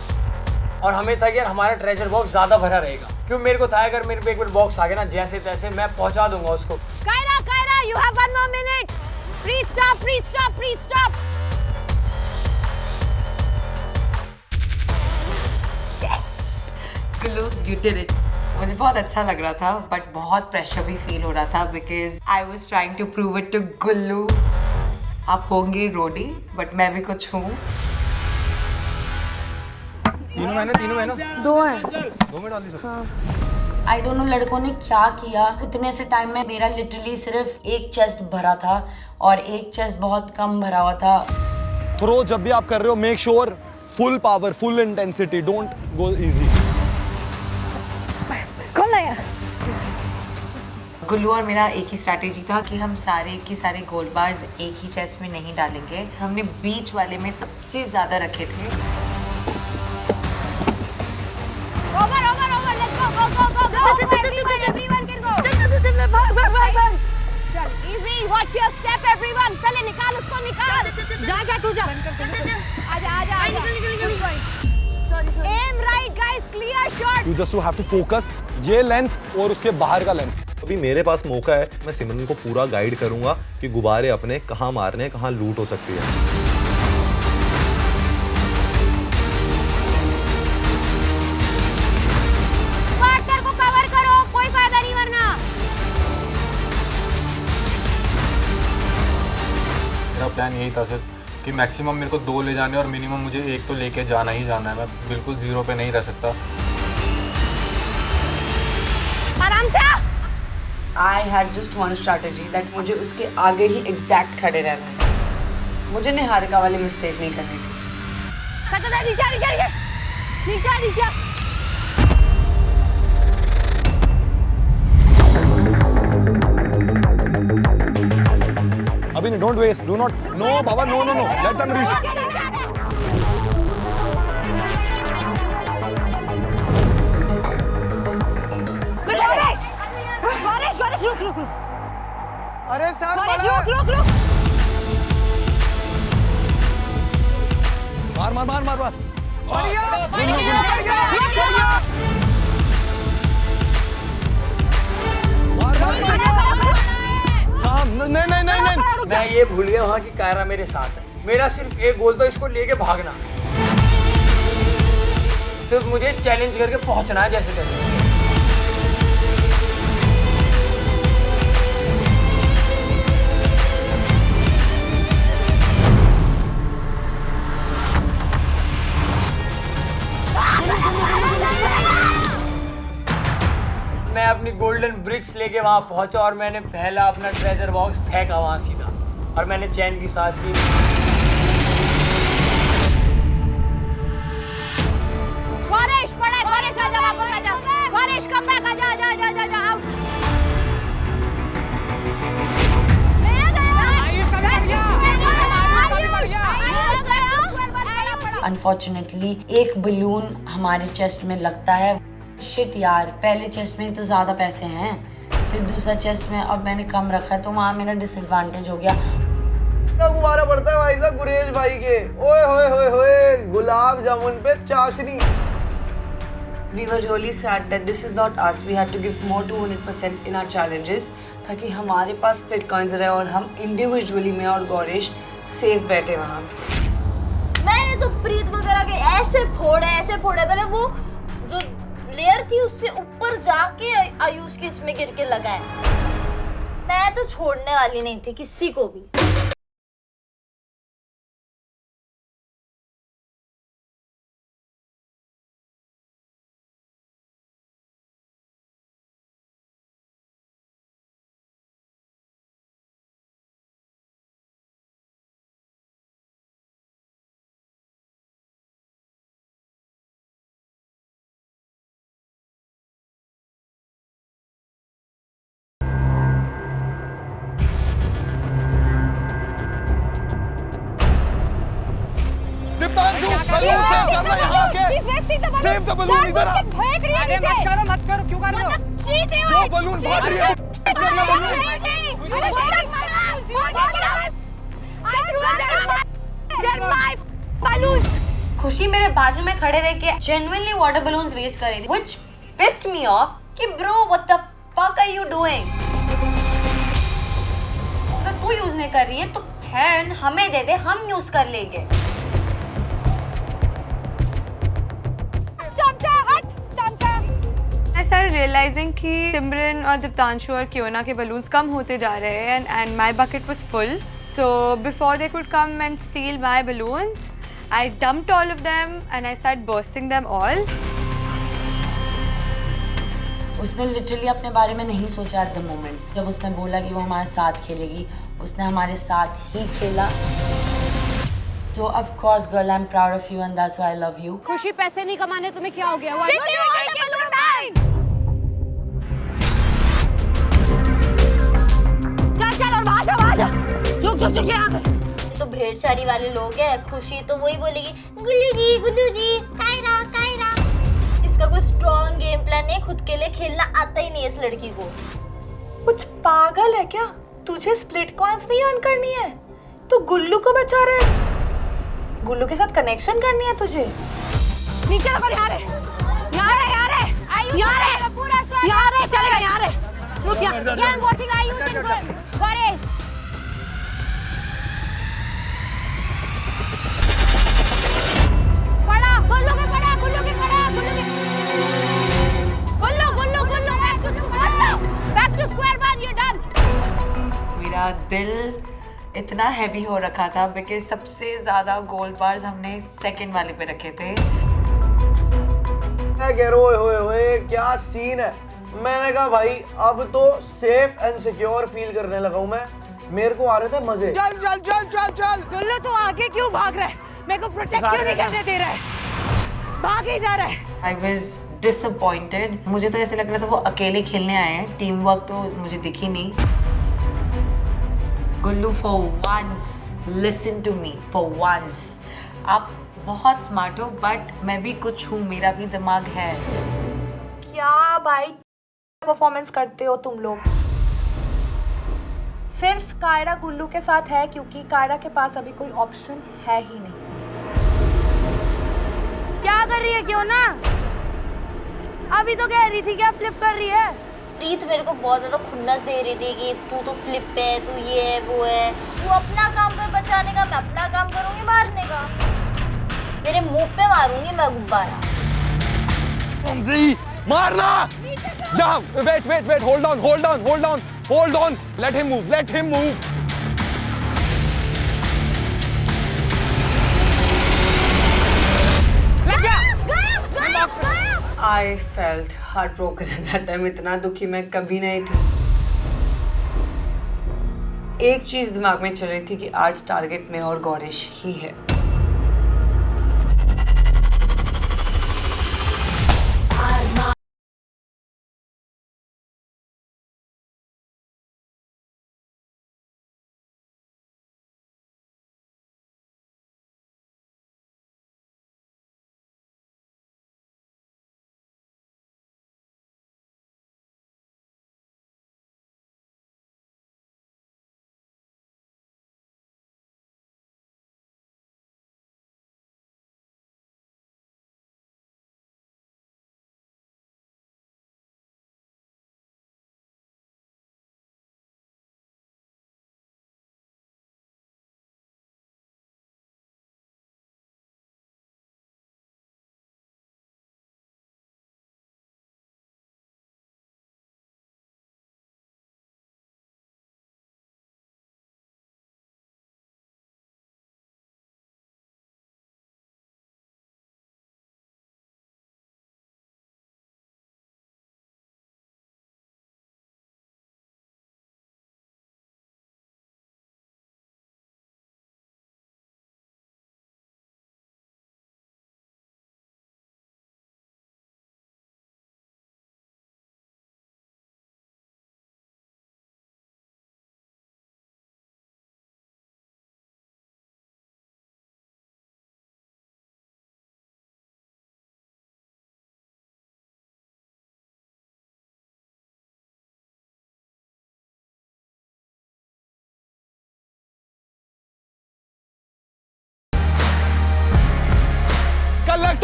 और हमें था कि यार हमारा ट्रेजर बॉक्स ज्यादा भरा रहेगा, क्यों मेरे को था अगर मेरे पे एक बार बॉक्स आ गया ना जैसे तैसे मैं पहुंचा दूंगा उसको। Kaira, you have 1 more minute. Please stop. Yes, Gullu, you did it. मुझे बहुत अच्छा लग रहा था, बट बहुत प्रेशर भी फील हो रहा था because I was trying to prove it to Gullu. आप होंगे रोडी, बट मैं भी कुछ हूँ। तीनों मैंने 2 है। 2 में डाल दी सब। आई डोंट नो लड़कों ने क्या किया। उतने से टाइम में मेरा लिटरली सिर्फ एक चेस्ट भरा था और एक चेस्ट बहुत कम भरा हुआ था। थ्रो जब भी आप कर रहे हो make sure full power, full intensity, don't go easy. Gullu और मेरा एक ही स्ट्रैटेजी था कि हम सारे के सारे गोल्ड बार्स एक ही चेस्ट में नहीं डालेंगे। हमने बीच वाले में सबसे ज्यादा रखे थे। Over. Let's go. Everyone can go. भाग. चल, easy. Watch your step, everyone. पहले निकाल उसको, निकाल. जा तू जा. आजा. Good going. Aim right, guys. Clear shot. You just have to focus ये लेंथ और उसके बाहर का लेंथ। अभी मेरे पास मौका है, मैं सिमरन को पूरा गाइड करूंगा कि गुब्बारे अपने कहाँ मारने, कहाँ लूट हो सकती है। पार्टनर को कवर करो, कोई फायदा नहीं वरना। मेरा प्लान यही था सर कि मैक्सिमम मेरे को 2 ले जाने और मिनिमम मुझे 1 तो लेके जाना ही जाना है। मैं बिल्कुल 0 पे नहीं रह सकता। आराम से। I had just one strategy that मुझे उसके आगे ही एग्जैक्ट खड़े रहना है। मुझे निहारिका वाली मिस्टेक नहीं करनी थी। नीचे। अभी नहीं, don't waste, do not, no बाबा, नो लेट देम रीच। रुक। अरे सर बड़ा रुक। मार। बढ़िया। नहीं। मैं ये भूल गया वहाँ की कायरा मेरे साथ है। मेरा सिर्फ एक गोल था, इसको लेके भागना। सिर्फ मुझे चैलेंज करके पहुंचना है जैसे तैसे। मैं अपनी गोल्डन ब्रिक्स लेके वहां पहुंचा और मैंने पहला अपना ट्रेजर बॉक्स फेंका वहां सीधा और मैंने चैन की सांस ली। गौरीश पड़ा है, गौरीश आजा, वापस आजा। गौरीश कम बैक, आजा आउट। अनफॉर्चुनेटली एक बलून हमारे चेस्ट में लगता है। शिट यार, पहले चेस्ट में तो ज्यादा पैसे हैं, फिर दूसरा चेस्ट में अब मैंने कम रखा है, तो वहाँ मेरा डिसएडवांटेज हो गया। गुब्बारा पड़ता है भाई साहब गुरेश भाई के। ओए होए गुलाब जामुन पे चाशनी। We were really sad that this is not us. We had to give more 200% in our challenges ताकि हमारे पास स्प्लिट कॉइन्स रहे और हम इंडिविजुअली, मैं और गौरीश सेफ बैठे वहाँ। मैंने तो प्रीत वगैरह के ऐसे फोड़े, पहले वो जो लेयर थी उससे ऊपर जाके आयुष की इसमें गिर के लगा है। मैं तो छोड़ने वाली नहीं थी किसी को भी। दीपांशु बलून सेव करना यहाँ के। सेव द बलून इधर आ। अरे मत करो क्यों कर रहे हो? वो बलून भाग रही है। खुशी मेरे बाजू में खड़े रह के जेन्युइनली वाटर बलून्स वेस्ट कर रही थी, व्हिच पिस्ड मी ऑफ कि bro what the fuck are you doing? अगर तू यूज नहीं कर रही है तो फैन हमें दे दे, हम यूज कर लेंगे। I started realizing कि सिमरन और दीप्तांशु और कियोना के बलून्स कम होते जा रहे हैं and my bucket was full. So before they could come and steal my balloons, I dumped all of them and I started bursting them all. उसने लिटरली अपने बारे में नहीं सोचा एट द मोमेंट। जब उसने बोला कि वो हमारे साथ खेलेगी, उसने हमारे साथ ही खेला। So of course girl, I'm proud of you and that's why I love you. खुशी पैसे नहीं कमाने तुम्हें क्या हो गया? चल और वहाँ जा। झुक यहाँ पे। ये तो भेड़चारी वाले लोग हैं। खुशी तो वही बोलेगी गुल्लू जी कायरा। इसका कोई स्ट्रॉन्ग गेम प्लान नहीं, खुद के लिए खेलना आता ही नहीं है इस लड़की को। कुछ पागल है क्या? तुझे स्प्लिट कॉइंस नहीं अर्न करनी है तो गुल्लू को बचा रहे? गुल्लू के साथ कनेक्शन करनी है तुझे? नीचे लगा यहाँ रे पूरा शॉट यहाँ रे चलेगा यहाँ रे। Look here, I'm watching Ayush and Ganesh. पड़ा गुल्लू के back to square one, you're done. मेरा दिल इतना हैवी हो रखा था बिकॉज सबसे ज्यादा गोल्ड बार्स हमने सेकंड वाले पे रखे थे। ओए क्या सीन है। मैंने कहा भाई अब तो सेफ एंड सिक्योर फील करने लगा हूं मैं। मेरे को आ रहे थे मजे। चल गुल्लू तो आगे क्यों भाग रहा है? मेरे को प्रोटेक्ट क्यों नहीं करने दे रहा है? भाग ही जा रहा है। I was disappointed. मुझे तो ऐसे लग रहा था वो अकेले खेलने आए हैं, टीम वर्क तो मुझे दिखी नहीं। गुल्लू for once listen to me for once. आप बहुत स्मार्ट हो बट मैं भी कुछ हूँ, मेरा भी दिमाग है। क्या भाई परफॉर्मेंस करते हो तुम लोग? सिर्फ कायरा गुल्लू के साथ है क्योंकि कायरा के पास अभी कोई ऑप्शन है ही नहीं। क्या कर रही है क्यों ना? अभी तो कह रही थी क्या फ्लिप कर रही है। प्रीत मेरे को बहुत ज्यादा खुन्नस दे रही थी कि तू तो फ्लिप पे है, तू ये है वो है। तू अपना काम कर बचाने का, मैं अपना काम करूंगी मारने का। तेरे मुंह पे मारूंगी मैं गुब्बारा। मारना। या wait hold on let him move. I felt heartbroken at that time. इतना दुखी मैं कभी नहीं थी। एक चीज दिमाग में चल रही थी कि आज टारगेट में और गौरेश ही है।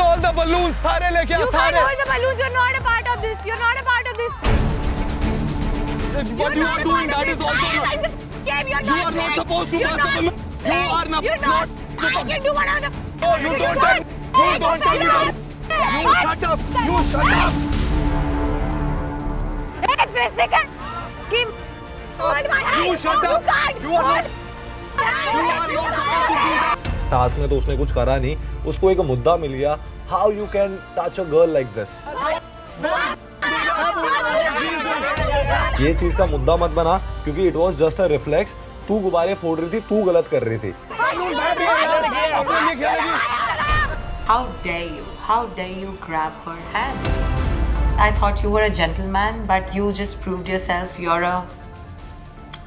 ऑल द बलून, सारे लेके आ, You सारे। can't hold the balloons. You're not a part of this. You're not a part of this. What you are doing, that is also not. Game. You're You not. are not playing. supposed to You're pass the not balloon. You playing. are not. You're not. I can do whatever the. Oh, you don't tell me. You don't tell me. You shut up. You shut up. एक second. Kim. Hold my hand. You shut No, up. You can't. You are not. You are not supposed to do that. Task में तो उसने कुछ करा नहीं, उसको एक मुद्दा मिल गया. How you can touch a girl like this? ये चीज का मुद्दा मत बना, क्योंकि it was just a reflex. तू गुब्बारे फोड़ रही थी, तू गलत कर रही थी. How dare you grab her hand? I thought you were a gentleman, but you just proved yourself you're a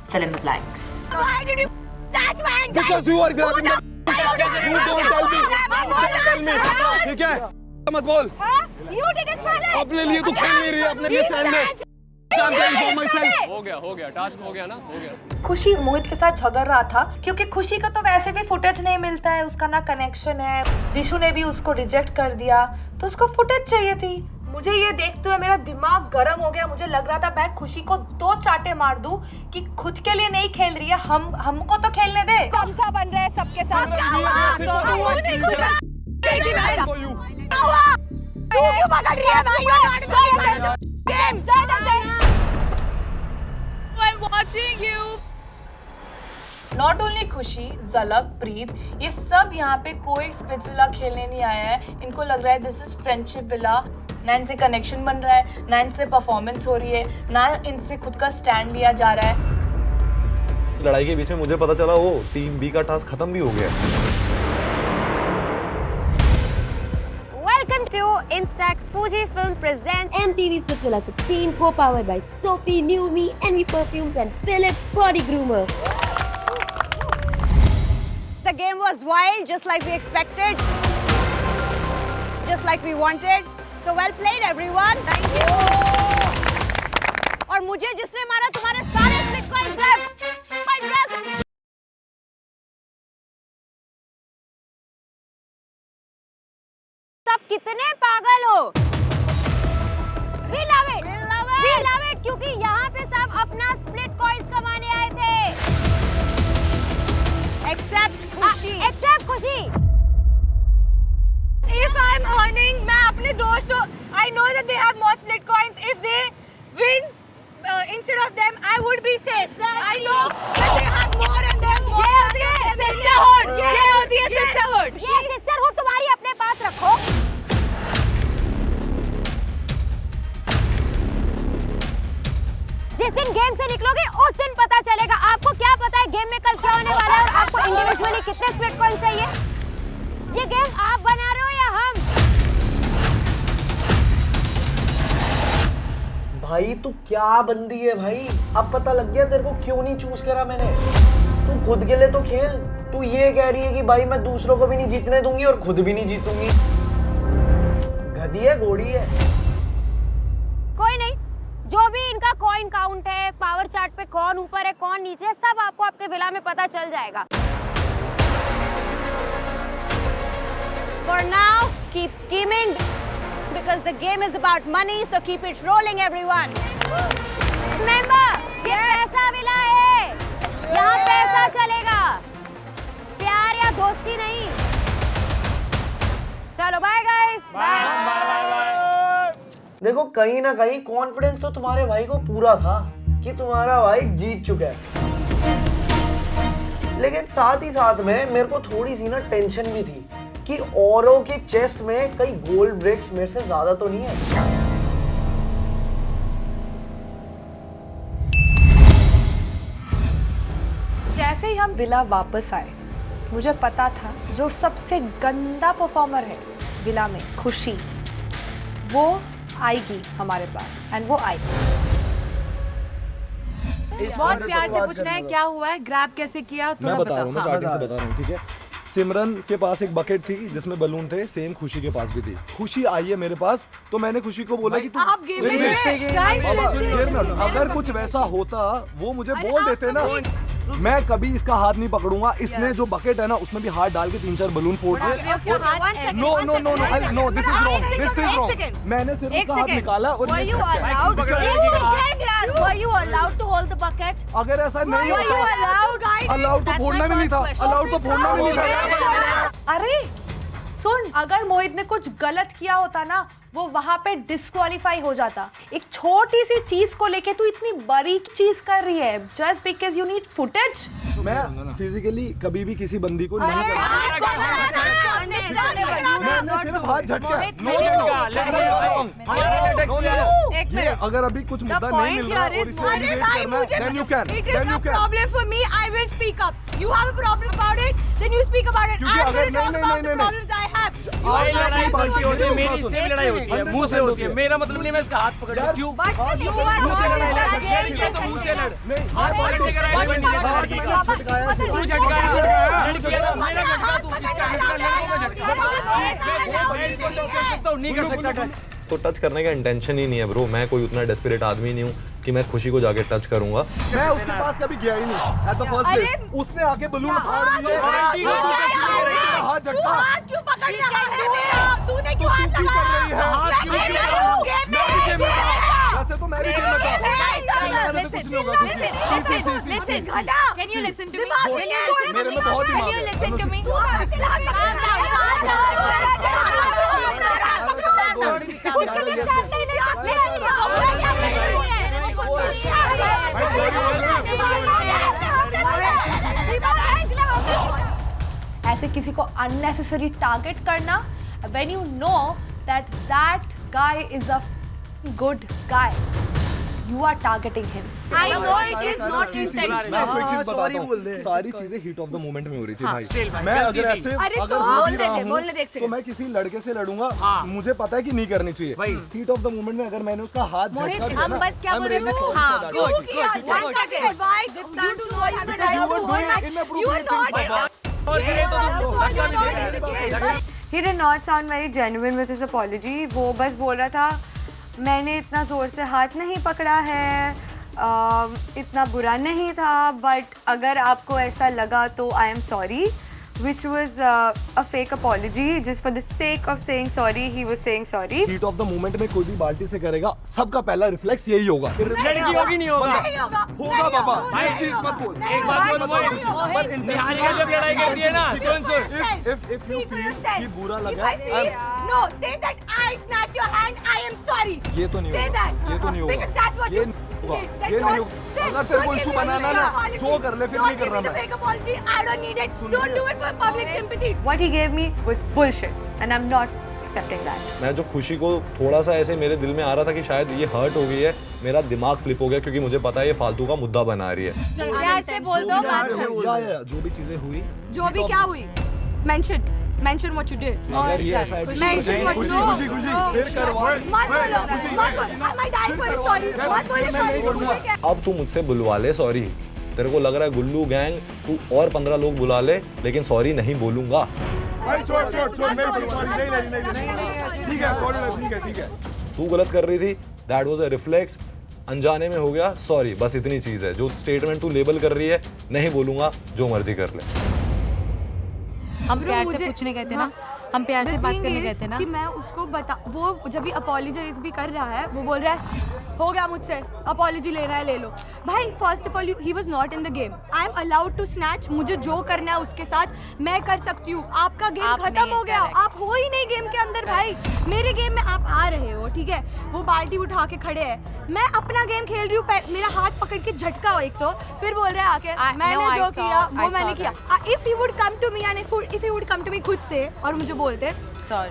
fill in the blanks. Why did you touch my hand? Because you are grabbing the. You don't tell me. ठीक है? मत बोल. You did it पहले. अपने लिए तू खेल नहीं रही है, अपने लिए stand है. हो गया टास्क हो गया ना, हो गया. खुशी मोहित के साथ झगड़ रहा था क्योंकि खुशी का तो वैसे भी फुटेज नहीं मिलता है, उसका ना कनेक्शन है. विशु ने भी उसको रिजेक्ट कर दिया, तो उसको फुटेज चाहिए थी. मुझे ये देखते हुए मेरा दिमाग गर्म हो गया. मुझे लग रहा था मैं खुशी को 2 चाटे मार दूं कि खुद के लिए नहीं खेल रही है, हमको तो खेलने दे. चमचा बन रहे हैं सबके साथ. I'm watching you. Not only खुशी, झलक, प्रीत, ये सब यहाँ पे कोई स्प्लिट्स विला खेलने नहीं आया है. इनको लग रहा है दिस इज फ्रेंडशिप विला. ना इनसे कनेक्शन बन रहा है, ना इनसे परफॉर्मेंस हो रही है, ना इनसे खुद का स्टैंड लिया जा रहा है. लड़ाई के बीच में मुझे पता चला वो टीम बी का टास्क खत्म भी हो गया. Welcome to Instax Fujifilm presents MTV's Split Villa 16, co-powered by Sophie, New Me, Envy Perfumes and Philips Body Groomer. The game was wild, just like we expected, just like we wanted. So well played, everyone. Thank you. और मुझे जिसने मारा तुम्हारे सारे split coins left. My dress. सब कितने पागल हो? We love it. We love it क्योंकि यहाँ पे सब अपना split coins कमाने आए थे. Except खुशी. Except खुशी. If I'm earning, मैं अपने दोस्तों, I know that they have more split coins. If they win instead of them, I would be safe. I know that they have more and there's more. ये होती है sisterhood. ये होती है sisterhood. ये sisterhood तुम्हारी अपने पास रखो. जिस दिन गेम से निकलोगे उस दिन पता चलेगा. आपको क्या पता है गेम में कल क्या होने वाला है और आपको इंडिविजुअली कितने स्प्लिट कॉइन चाहिए. ये गेम आप बना रहे हो या हम? भाई तू क्या बंदी है भाई. अब पता लग गया तेरे को क्यों नहीं चूज करा मैंने. तू खुद के लिए तो खेल. तू ये कह रही है कि भाई मैं दूसरों को भी नहीं जीतने दूंगी और खुद भी नहीं जीतूंगी. गधी है, घोड़ी है. कोई नहीं, जो भी इनका कॉइन काउंट है, पावर चार्ट पे कौन ऊपर है कौन नीचे है, सब आपको आपके विला में पता चल जाएगा. For now, keep scheming because the game is about money, so keep it rolling, everyone. Remember, ये पैसा विला है. यहाँ पैसा चलेगा, प्यार या दोस्ती नहीं. चलो बाय गाइस. देखो कहीं ना कहीं कॉन्फिडेंस तो तुम्हारे भाई को पूरा था कि तुम्हारा भाई जीत चुका है, लेकिन साथ ही साथ में मेरे को थोड़ी सी ना टेंशन भी थी कि औरों के चेस्ट में कई गोल्ड ब्रेक्स मेरे से ज्यादा तो नहीं है. जैसे ही हम विला वापस आए, मुझे पता था जो सबसे गंदा परफॉर्मर है विला में, खुशी, वो आएगी हमारे पास. एंड वो आई. बहुत प्यार से पूछना है क्या हुआ है, ग्रैब कैसे किया. मैं बता रहा हूँ, मैं स्टार्टिंग से बता रहा हूँ, ठीक है. सिमरन के पास एक बकेट थी जिसमें बलून थे, सेम खुशी के पास भी थी. खुशी आई है मेरे पास, तो मैंने खुशी को बोला कि तू आप गेम में अगर कुछ वैसा होता वो मुझे बोल देते ना. मैं कभी इसका हाथ नहीं पकड़ूंगा। इसने जो बकेट है ना उसमें भी हाथ डाल के 3-4 बलून फोड़ दिए। No no no no, this is wrong, this is wrong. मैंने सिर्फ उसका हाथ निकाला और Were you allowed to hold the bucket? अगर ऐसा नहीं होता, अलाउड तो फोड़ना भी नहीं था, अलाउड तो फोड़ना भी नहीं था। अरे सुन, अगर मोहित ने कुछ गलत किया होता ना, वो वहां पे डिस्क्वालीफाई हो जाता। एक छोटी सी चीज को लेके तू इतनी बड़ी चीज कर रही है just because you need footage. मैं फिजिकली कभी भी किसी बंदी को नहीं करता। मैंने सिर्फ हाथ झटका। ये अगर अभी कुछ मुद्दा नहीं मिल रहा और इसे एलिगेट करना है, then you can, It is a problem for me. I will speak up. You have a problem about it, then you speak about it. क्योंकि I'm अगर going to talk about the problems I have. हमारी लड़ाई सबकी होती है, मेरी सेम लड़ाई होती है, मुंह से होती है। मेरा मतलब नहीं मैं इसका हाथ पकड़ लूं। क्यों? But you are not तो मुंह से लड़। हाथ पकड़ने का राइट नहीं है लड़की का। तू झटकाया, लड़की का मेरा झटका, तू किसका झटका? लड़कों का झटका। मैं इसको टच कर सकता हूं, नहीं कर सकता टच। तो टच करने का इंटेंशन ही नहीं है ब्रो। मैं कोई उतना डेस्परेट आदमी नहीं हूँ कि मैं खुशी को जाके टच करूंगा। मैं उसके पास कभी गया ही नहीं। एट द फर्स्ट प्लेस उसने आके बलून फाड़ दिए। हाथ झटका। क्यों पकड़ रहा है मेरा? तूने क्यों हाथ लगाया? वैसे तो मैं भी गेम में था। Listen. Can you listen to me? मेरे में बहुत दिमाग है। Can you listen to me? ऐसे किसी को unnecessary target करना when you know that guy is a good guy. You are targeting him. I know it is not intentional. मैं कोई चीज बताता हूँ, सारी चीजें हीट ऑफ द मोमेंट में हो रही थी भाई। मैं अगर ऐसे अरे अगर तो हो भी रहा हूँ बोलने दे तो मैं किसी लड़के से लड़ूंगा, मुझे पता है कि नहीं करनी चाहिए। हीट ऑफ द मोमेंट में अगर मैंने उसका हाथ झटका दिया ना, हम बस क्या बोल रहे हैं? क्यों किया? One second. Why? You do know you the right to hold that. You are not. He did not sound very genuine with his apology. वो बस बोल रहा था मैंने इतना जोर से हाथ नहीं पकड़ा है, इतना बुरा नहीं था, बट अगर आपको ऐसा लगा तो I am sorry, which was a fake apology just for the sake of saying sorry. He was saying sorry. Heat of the moment में कोई भी बाल्टी से करेगा, सबका पहला रिफ्लेक्स यही होगा। लड़की होगी नहीं होगा? होगा बाबा। भाई चीज मत बोल। एक बात बोल मोहित, निहारी का जब लड़ाई करती है ना, सुन if you feel कि बुरा लगा, No, say that I snatch your hand. I am sorry. ये तो नहीं Say होगा। that. ये तो नहीं होगा। Because that's what ये you. नहीं होगा। ये नहीं होगा। अगर तेरे को इशू बनाना ना, जो कर ले, फिर नहीं करना मैं। Fake apology. I don't need it. Don't do it for public sympathy. What he gave me was bullshit, and I'm not accepting that. मैं जो खुशी को थोड़ा सा ऐसे मेरे दिल में आ रहा था कि शायद ये हर्ट हो गई है, मेरा दिमाग फ्लिप हो गया क्योंकि मुझे पता है ये फालतू का मुद्दा बना रही है। प्यार से बोल दो। जो भी चीजें हुई, जो भी क्या हुई, mention what you did. अगर ये ऐसा है Mention what you did. फिर करवा। मत बोलो. मैं die for sorry. मत बोलो sorry. अब तू मुझसे बुलवा ले सॉरी। तेरे को लग रहा है गुल्लू गैंग, तू और 15 लोग बुला ले, लेकिन सॉरी नहीं बोलूंगा। ठीक है। तू गलत कर रही थी, दैट वाज अ रिफ्लेक्स, अनजाने में हो गया, सॉरी, बस इतनी चीज है। जो स्टेटमेंट तू लेबल कर रही है, नहीं बोलूंगा, जो मर्जी कर ले। हम प्यार से पूछने गए थे ना, हम प्यार से बात करने गए थे ना कि मैं उसको बता, वो जब भी अपोलोजाइज भी कर रहा है, वो बोल रहा है हो गया मुझसे, अपोलॉजी ले रहा है ले लो। भाई first of all he was not in the game. I am allowed to snatch, मुझे जो करना है उसके साथ मैं कर सकती हूँ। आपका गेम खत्म हो गया, आप हो ही नहीं गेम के अंदर। भाई मेरे गेम में आप आ रहे हो, ठीक है, वो बाल्टी उठा के खड़े हैं, मैं अपना गेम खेल रही हूँ, मेरा हाथ पकड़ के झटका एक तो, फिर बोल रहे हैं आके मैंने जो किया वो मैंने किया। If he would come to me and if he would come to me खुद से और मुझे बोलते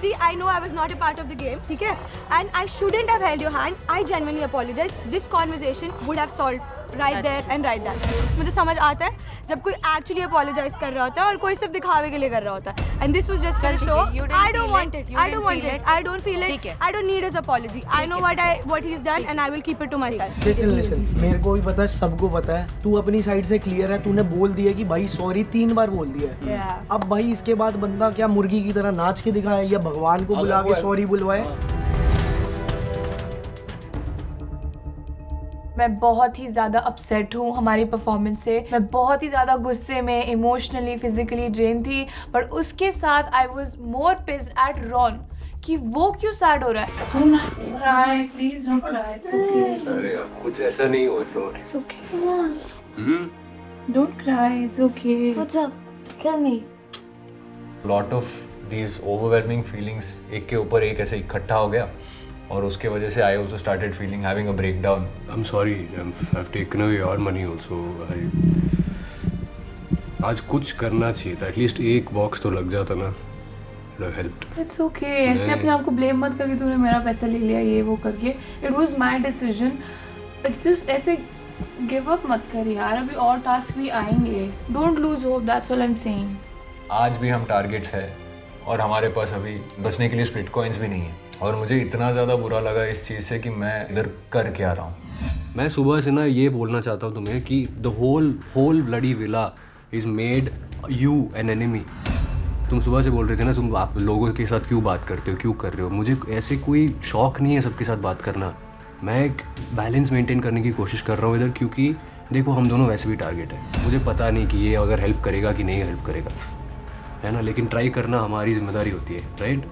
see I know I was not a part of the game, ठीक है, and I shouldn't have held your hand, I genuinely apologize, this conversation would have solved right there and right there. मुझे समझ आता है जब कोई actually apologize कर रहा होता है और कोई सिर्फ दिखावे के लिए कर रहा होता है, and this was just a show. I don't want it. I don't want it. I don't feel it. I don't need his apology. I know what he's done and I will keep it to myself. Listen, मेरे को भी पता है, सबको पता है, तू अपनी साइड से क्लियर है, तूने बोल दिया कि भाई सॉरी 3 बार बोल दिया है। अब भाई इसके बाद बंदा क्या मुर्गी की तरह नाच के दिखाए या भगवान को बुला के सॉरी बुलवाए? मैं बहुत ही ज़्यादा अपसेट हूँ हमारी परफॉर्मेंस से। मैं बहुत ही ज़्यादा गुस्से में, इमोशनली, फिजिकली ड्रेन थी, पर उसके साथ I was more pissed at Ron कि वो क्यों सैड हो रहा है। Please don't cry, it's okay. अरे कुछ ऐसा नहीं हो तो it's okay, don't cry, it's okay. What's up, tell me. Lot of these overwhelming feelings एक के ऊपर एक ऐसे इकट्ठा हो गया और उसके वजह से I also started feeling having a breakdown. I am sorry, I have taken away your money also. आज कुछ करना चाहिए था, एटलीस्ट एक बॉक्स तो लग जाता ना, हेल्प। इट्स ओके, ऐसे अपने आप को ब्लेम मत करके तूने मेरा पैसा ले लिया ये वो करके। It was my decision. It's just ऐसे गिव अप मत कर यार, अभी और टास्क भी आएंगे। Don't lose hope, that's all I am saying. आज भी हम टारगेट्स है और हमारे पास अभी बचने के लिए स्प्लिट कॉइन्स भी नहीं है और मुझे इतना ज़्यादा बुरा लगा इस चीज़ से कि मैं इधर कर क्या रहा हूँ। मैं सुबह से ना ये बोलना चाहता हूँ तुम्हें कि the whole bloody villa is made you an enemy. तुम सुबह से बोल रहे थे ना, तुम आप लोगों के साथ क्यों बात करते हो, क्यों कर रहे हो। मुझे ऐसे कोई शौक नहीं है सबके साथ बात करना। मैं एक बैलेंस मेंटेन करने की कोशिश कर रहा हूँ इधर, क्योंकि देखो हम दोनों वैसे भी टारगेट है। मुझे पता नहीं कि ये अगर हेल्प करेगा कि नहीं हेल्प करेगा, है ना, लेकिन ट्राई करना हमारी जिम्मेदारी होती है, राइट।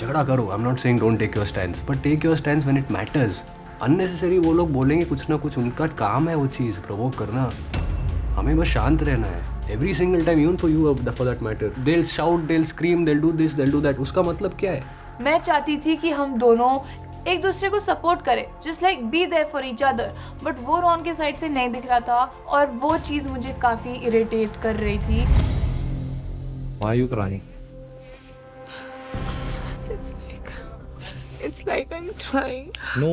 झगड़ा करो, I am not saying don't take your stands, but take your stands when it matters. Unnecessary वो लोग बोलेंगे कुछ ना कुछ, उनका काम है वो चीज़ प्रोवोक करना। हमें बस शांत रहना है। Every single time, even for you, for that matter, they'll shout, they'll scream, they'll do this, they'll do that. उसका मतलब क्या है? मैं चाहती थी कि हम दोनों एक दूसरे को सपोर्ट करें, just like be there for each other. But वो रॉन के साइड से नहीं दिख रहा था और वो चीज़ मुझे काफ़ी इरिटेट कर रही थी। Why are you crying? It's like I'm trying. No.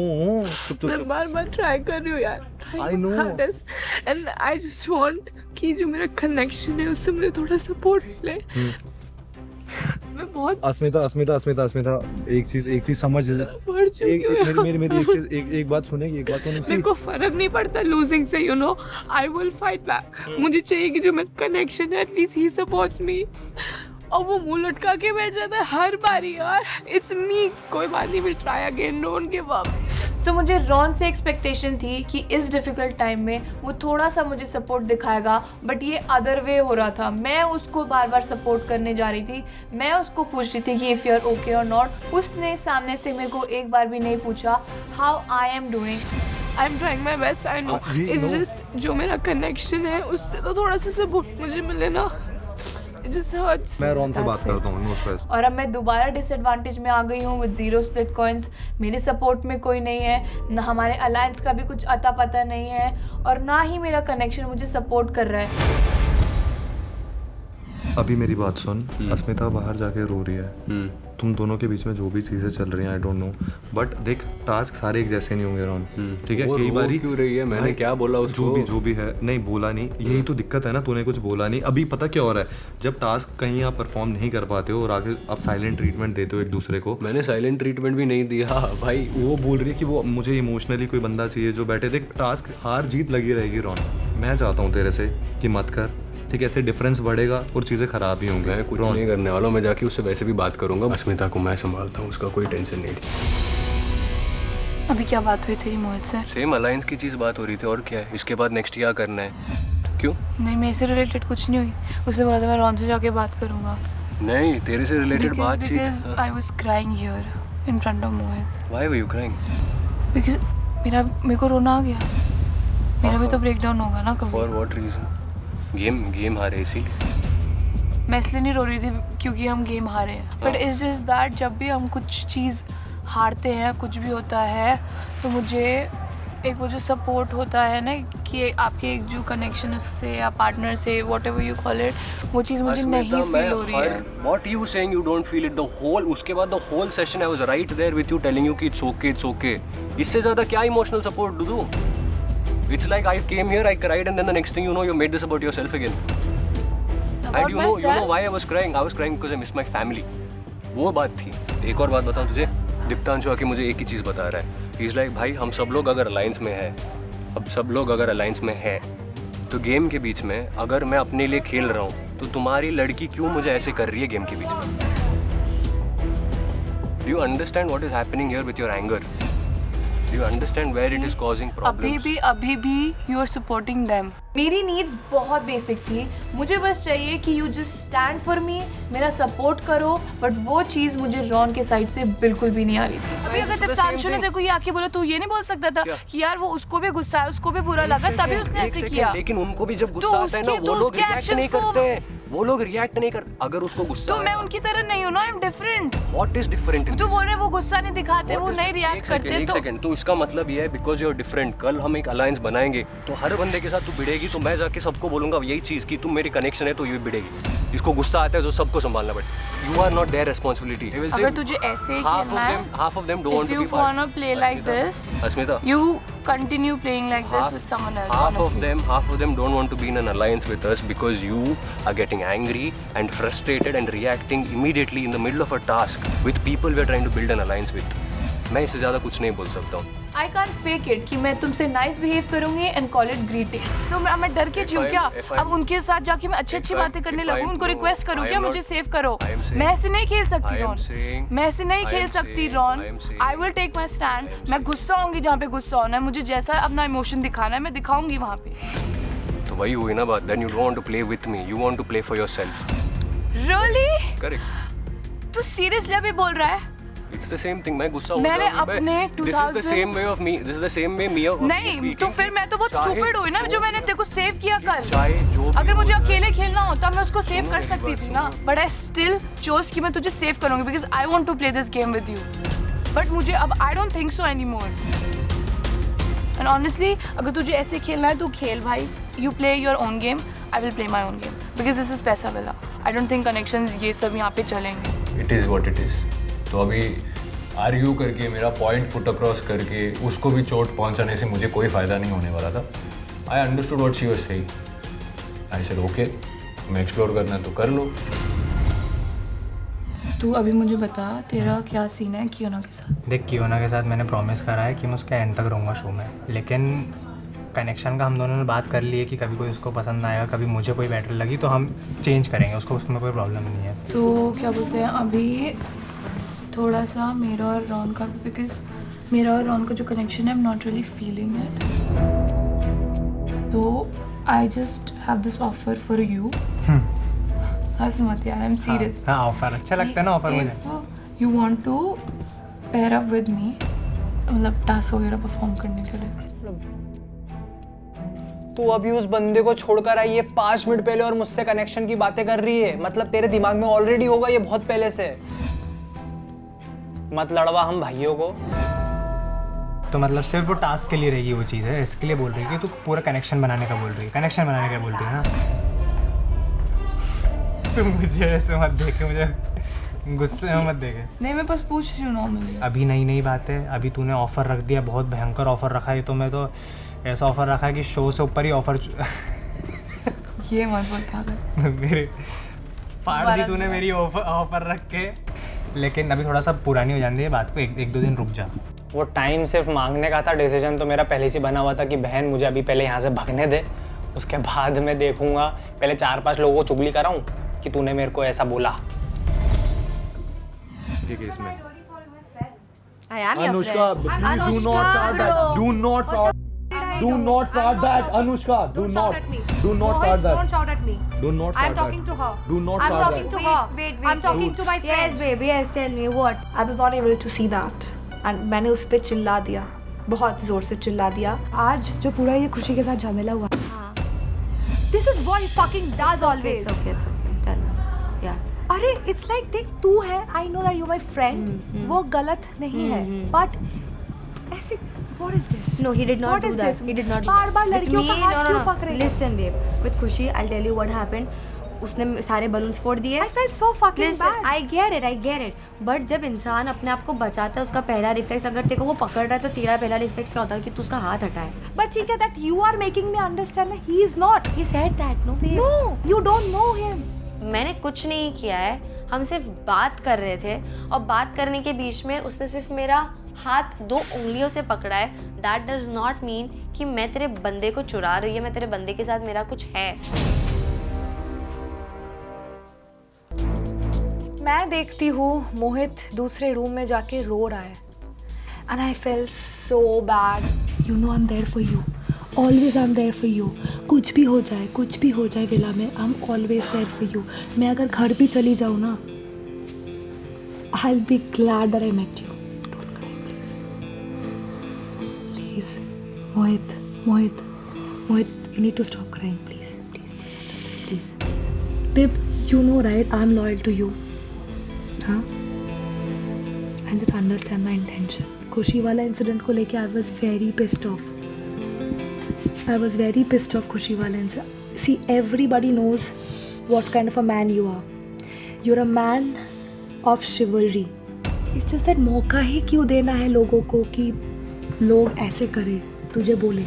मैं बार ट्राई कर रही हूँ यार। I know. And I just want कि जो मेरा कनेक्शन है उससे मुझे थोड़ा सपोर्ट मिले। मैं बहुत अस्मिता एक चीज समझ एक बात सुने मेरे को फर्क नहीं पड़ता लूजिंग से, you know, I will fight back. मुझे चाहिए कि जो मेरा कनेक्शन है एटलीस्ट ही सपोर्ट्स मी। और वो मुंह लटका के बैठ जाता है हर बारी यार। इट्स मी, कोई बात नहीं, will try again, don't give up. So मुझे रॉन से एक्सपेक्टेशन थी कि इस डिफ़िकल्ट टाइम में वो थोड़ा सा मुझे सपोर्ट दिखाएगा, बट ये अदर वे हो रहा था। मैं उसको बार बार सपोर्ट करने जा रही थी, मैं उसको पूछ रही थी कि इफ़ यू आर ओके और नॉट। उसने सामने से मेरे को एक बार भी नहीं पूछा how I am doing. I am trying my best, I know. It's just जो मेरा कनेक्शन है उससे तो थोड़ा सा सपोर्ट मुझे मिले ना। मैं रॉन से बात करता हूँ, नो स्ट्रेस। और अब मैं दोबारा डिसएडवांटेज में आ गई हूँ विद 0 स्प्लिट कॉइन्स। मेरे सपोर्ट में कोई नहीं है, ना हमारे अलायंस का भी कुछ अता पता नहीं है, और ना ही मेरा कनेक्शन मुझे सपोर्ट कर रहा है। अभी मेरी बात सुन, अस्मिता बाहर जाके रो रही है। तुम दोनों के बीच में जो भी चीजें चल रही हैं आई डोंट नो, बट देख टास्क सारे एक जैसे नहीं होंगे रॉन, ठीक है। कई बारी क्यों रही है, मैंने क्या बोला उसको? जो भी है, नहीं बोला नहीं, यही तो दिक्कत है ना, तूने कुछ बोला नहीं। अभी पता क्या हो रहा है, जब टास्क कहीं आप परफॉर्म नहीं कर पाते हो और आगे आप साइलेंट ट्रीटमेंट देते हो एक दूसरे को। मैंने साइलेंट ट्रीटमेंट भी नहीं दिया भाई। वो बोल रही है कि वो मुझे इमोशनली कोई बंदा चाहिए जो बैठे। देख टास्क हार जीत लगी रहेगी रॉन, मैं चाहता हूँ तेरे से कि मत कर, ठीक है। ऐसे डिफरेंस बढ़ेगा और चीज़ें खराब ही होंगी। मैं कुछ नहीं करने वाला हूँ, मैं जाके उससे वैसे भी बात करूंगा। अस्मिता को मैं संभालता हूँ, उसका कोई टेंशन नहीं। अभी क्या बात हुई तेरी मोहित से? सेम अलायंस की चीज़ बात हो रही थी, और क्या है। इसके बाद नेक्स्ट क्या करना है? क्यों? नहीं, मेरे से रिलेटेड कुछ नहीं हुई। उसने बोला था मैं रॉन से जाके बात करूंगा। नहीं, तेरे से रिलेटेड बातचीत। I was crying here in front of Mohit. Why were you crying? Because मेरे को रोना आ गया। मेरा भी तो ब्रेकडाउन होगा ना कभी। For what reason? गेम हारे इसीलिए? मैं इसलिए नहीं रो रही थी क्योंकि हम गेम हारे हैं, बट इट्स जस्ट दैट जब भी हम कुछ चीज़ हारते हैं, कुछ भी होता है, तो मुझे एक वो जो सपोर्ट होता है ना कि आपके एक जो कनेक्शन उससे या पार्टनर से, व्हाटएवर यू कॉल इट, वो चीज़ मुझे नहीं फील हो रही है। What you saying you don't feel it? The whole उसके बाद the whole session I was right there with you telling you कि it's okay. इससे ज़्यादा क्या इमोशनल सपोर्ट दूँ? It's like I came here, I cried, and then the next thing you know, you made this about yourself again. And you know why I was crying? I was crying because I miss my family. वो बात थी। एक और बात बताऊँ तुझे, दीप्तांशु आके मुझे एक ही चीज़ बता रहा है। He's like, भाई हम सब लोग अगर अलायंस में है, अब सब लोग अगर अलायंस में है, तो गेम के बीच में अगर मैं अपने लिए खेल रहा हूँ, तो तुम्हारी लड़की क्यों मुझे ऐसे कर रही है गेम के बीच में? Do you understand what is happening here with your anger? Do you understand where it is causing problems? अभी भी you are supporting them. मेरी नीड्स बहुत बेसिक थी, मुझे बस चाहिए कि you just stand for me, मेरा सपोर्ट करो, बट वो चीज़ मुझे रॉन के साइड से बिल्कुल भी नहीं आ रही थी। अभी अगर दीप्तांशु ने देखो ये आके बोला, तू ये नहीं बोल सकता था कि यार वो उसको भी गुस्सा है, उसको भी बुरा लगा, तभी उसने ऐसे किया। लेकिन उनको भी जब गुस्सा आता है ना, वो लोग रिएक्ट नहीं करते, वो लोग रिएक्ट नहीं करते। अगर उसको गुस्सा तो मैं उनकी तरह नहीं हूँ ना, I am different. What is different? तो बोल रहे वो गुस्सा नहीं दिखाते, वो नहीं रिएक्ट करते। एक सेकंड, तो इसका मतलब ये है बिकॉज यू आर डिफरेंट। कल हम एक अलायंस बनाएंगे तो हर बंदे के साथ तू भिड़ेगी, तो मैं जाके सबको बोलूंगा यही चीज कि तुम मेरी कनेक्शन है तो ये भिड़ेगी। इसको गुस्सा आता है तो सबको संभालना, but you are not there responsibility. अगर तुझे ऐसे ही खेलना है, half of them don't want to be part. If you wanna play like this, Asmita, you continue playing like this with someone else. Half of them don't want to be in an alliance with us because you are getting angry and frustrated and reacting immediately in the middle of a task with people we are trying to build an alliance with. मैं इससे ज़्यादा कुछ नहीं बोल सकता हूँ। I can't fake it कि मैं तुमसे nice behave करूँगी and call it greeting। तो मैं डर के जीऊँ क्या? अब उनके साथ जाके मैं अच्छी बातें करने लगूँ, उनको रिक्वेस्ट करूँ क्या मुझे सेव करो? मैं ऐसे नहीं खेल सकती रॉन, मैं ऐसे नहीं खेल सकती Ron. I will take my stand। मैं गुस्सा होंगी जहाँ पे गुस्सा होना है, मुझे जैसा अपना इमोशन दिखाना है मैं दिखाऊंगी वहाँ पे। तो वही हुई ना बात। Then you don't want to play with me, you want to play for yourself. Really? Correct. तू सीरियसली अभी बोल रहा है? It's the same thing. मैं गुस्सा हो मैंने जाऊंगा, अपने This is the same way of me. This is the same way me of नहीं, तो फिर मैं तो बहुत स्टूपिड हुई ना जो मैंने तेरे को सेव किया कल। जो अगर मुझे अकेले खेलना होता मैं उसको सेव कर सकती थी ना, बट आई स्टिल चोज कि मैं तुझे सेव करूंगी because I want to play this game with you. But मुझे अब I don't think so any more. And honestly अगर तुझे ऐसे खेलना है तो खेल भाई, you play your own game, I will play my own game because this is पैसा वाला। आई डोंट थिंक कनेक्शंस ये सब यहाँ पे चलेंगे। It is what it is. तो अभी आर्ग्यू करके मेरा पॉइंट पुट अक्रॉस करके उसको भी चोट पहुंचाने से मुझे कोई फ़ायदा नहीं होने वाला था। I understood what she was saying. I said okay, मैं एक्सप्लोर करना है तो कर लो। तू अभी मुझे बता तेरा क्या सीन है कियोना के साथ? देख, कियोना के साथ मैंने प्रॉमिस करा है कि मैं उसके एंड तक रहूँगा शो में, लेकिन कनेक्शन का हम दोनों ने बात कर ली है कि कभी कोई उसको पसंद आएगा, कभी मुझे कोई बेटर लगी तो हम चेंज करेंगे उसको, उसमें कोई प्रॉब्लम नहीं है। तो क्या बोलते हैं अभी थोड़ा सा मेरा और रॉन का, बिकॉज मेरा और रॉन का जो कनेक्शन है I am not really feeling it, तो I just have this offer for you. हंस मत यार, आई एम सीरियस। हाँ, ऑफर अच्छा लगता है ना ऑफर मुझे। You want to pair up with me, मतलब टास्क वगैरह परफॉर्म करने के लिए। तू अभी उस बंदे को छोड़कर आई है 5 मिनट पहले और मुझसे कनेक्शन की बातें कर रही है, मतलब तेरे दिमाग में ऑलरेडी होगा ये बहुत पहले से। मत लड़वा हम भाइयों को। तो मतलब सिर्फ वो टास्क के लिए रहेगी वो चीज़ है, इसके लिए बोल रही है कि तू पूरा कनेक्शन बनाने का बोल रही है, कनेक्शन बनाने का बोल रही है ना। तू मुझे ऐसे मत देखे, मुझे गुस्से में मत देखे। नहीं मैं बस पूछ रही हूँ नॉर्मली। अभी नई नई बात है, अभी तूने ऑफर रख दिया, बहुत भयंकर ऑफर रखा है। तो मैं तो ऐसा ऑफर रखा है कि शो से ऊपर ही ऑफर ये मत बोल क्या कर मेरे फाड़ दी तूने मेरी ऑफर रख के। लेकिन अभी थोड़ा सा पुरानी हो जाती है बात को, एक दो दिन रुक जा। वो टाइम सिर्फ मांगने का था, डिसीजन तो मेरा पहले से बना हुआ था कि बहन मुझे अभी पहले यहाँ से भगने दे, उसके बाद मैं देखूंगा। पहले 4-5 लोगों को चुगली कराऊं कि तूने मेरे को ऐसा बोला। ठीक है इसमें I am your Anushka, friend. please do not start that. Do not start. Do not start that, Anushka. Do Don't not. shout at me. Do not Mohit, start that. Don't shout at me. Do not start I'm talking that. to her. Do not I'm start talking that. to her. Wait. I'm talking to my friend. Yes, baby. Yes, tell me what. I was not able to see that. And मैंने उस पे चिल्ला दिया, बहुत जोर से चिल्ला दिया। आज जो पूरा ये खुशी के साथ झमेला हुआ, This is what he fucking does always. It's okay. Tell me. Yeah. अरे it's like देख तू है, I know that you're my friend. वो गलत नहीं है, but ऐसे what is this? No, he did not What do is that. this? He did not do bar that. Bar With लड़कियों me, का हाथ no. क्यों पकड़े? Listen, babe. With Khushi, I'll tell you what happened. उसने सारे बलून्स फोड़ दिए। I felt so fucking bad. I get it. But जब इंसान अपने आप को बचाता है, उसका पहला रिफ्लेक्स, अगर तेरे को वो पकड़ रहा है तो तेरा पहला रिफ्लेक्स क्या होता है कि तू उसका हाथ हटाए। But ठीक है, that you are making me understand that he is not. He said that, no babe. No, you don't know him. मैंने कुछ नहीं किया है, हम सिर्फ बात कर रहे थे और बात करने के बीच में उसने सिर्फ मेरा हाथ 2 उंगलियों से पकड़ा है। That does not mean कि मैं तेरे बंदे को चुरा रही है, मैं तेरे बंदे के साथ मेरा कुछ है। मैं देखती हूँ मोहित दूसरे रूम में जाके रो रहा है। and I felt so bad. You know I'm there for you. Always I'm there for you. कुछ भी हो जाए विला में, I'm always there for you. मैं अगर घर भी चली जाऊँ ना, I'll be glad that I met you. Don't cry, please. Please, Mohit, you need to stop crying, please. Babe, you know right, I'm loyal to you. Huh? And just understand my intention. खुशी वाला इंसिडेंट को लेके I was very pissed off खुशी वाला incident. See, everybody knows what kind of a man you are. You're a man of chivalry. It's just that मौका ही क्यों देना है लोगों को कि लोग ऐसे करें, तुझे बोले.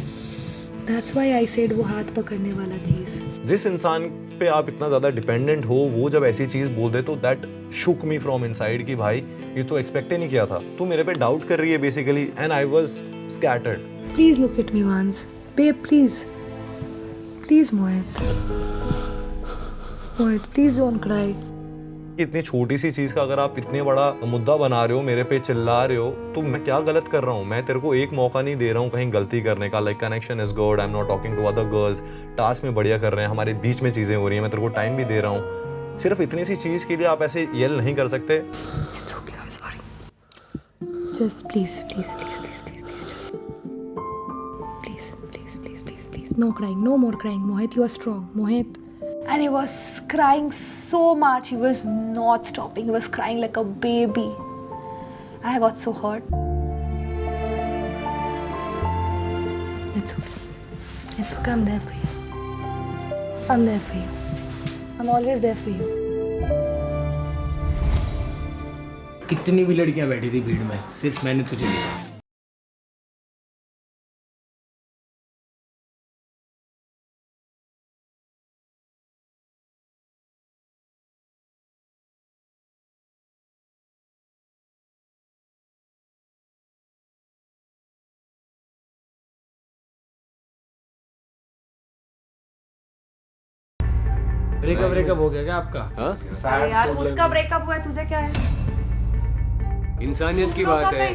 That's why I said वो हाथ पकड़ने वाला चीज़. जिस इंसान पे आप इतना ज़्यादा डिपेंडेंट हो, वो जब ऐसी चीज़ बोल दे तो that Shuk me from inside कि भाई ये तो एक्सपेक्ट ही नहीं किया था. तू मेरे पे डाउट कर रही है basically and I was scattered. Please look at me once. Babe, please. Please, Mohit, please don't cry. इतनी छोटी सी चीज का अगर आप इतने बड़ा मुद्दा बना रहे हो, मेरे पे चिल्ला रहे हो, तो मैं क्या गलत कर रहा हूँ? मैं तेरे को एक मौका नहीं दे रहा हूँ कहीं गलती करने का. Like connection is good, I am not talking to other girls, task में बढ़िया कर रहे हैं, हमारे बीच में चीजें हो रही हैं, मैं तेरे को टाइम भी दे रहा हूँ. सिर्फ इतनी सी चीज के लिए आप ऐसे येल नहीं कर सकते. It's okay, I'm sorry. Just please, just please. No crying, no more crying. Mohit, you are strong. Mohit. And he was crying so much. He was not stopping. He was crying like a baby. And I got so hurt. It's okay. I'm there for you. I'm always there for you. कितनी भी लड़कियां बैठी थी भीड़ में, सिर्फ मैंने तुझे देखा. ब्रेकअप हो गया क्या आपका? अरे यार, उसका ब्रेकअप हुआ है, तुझे क्या है? इंसानियत की बात है.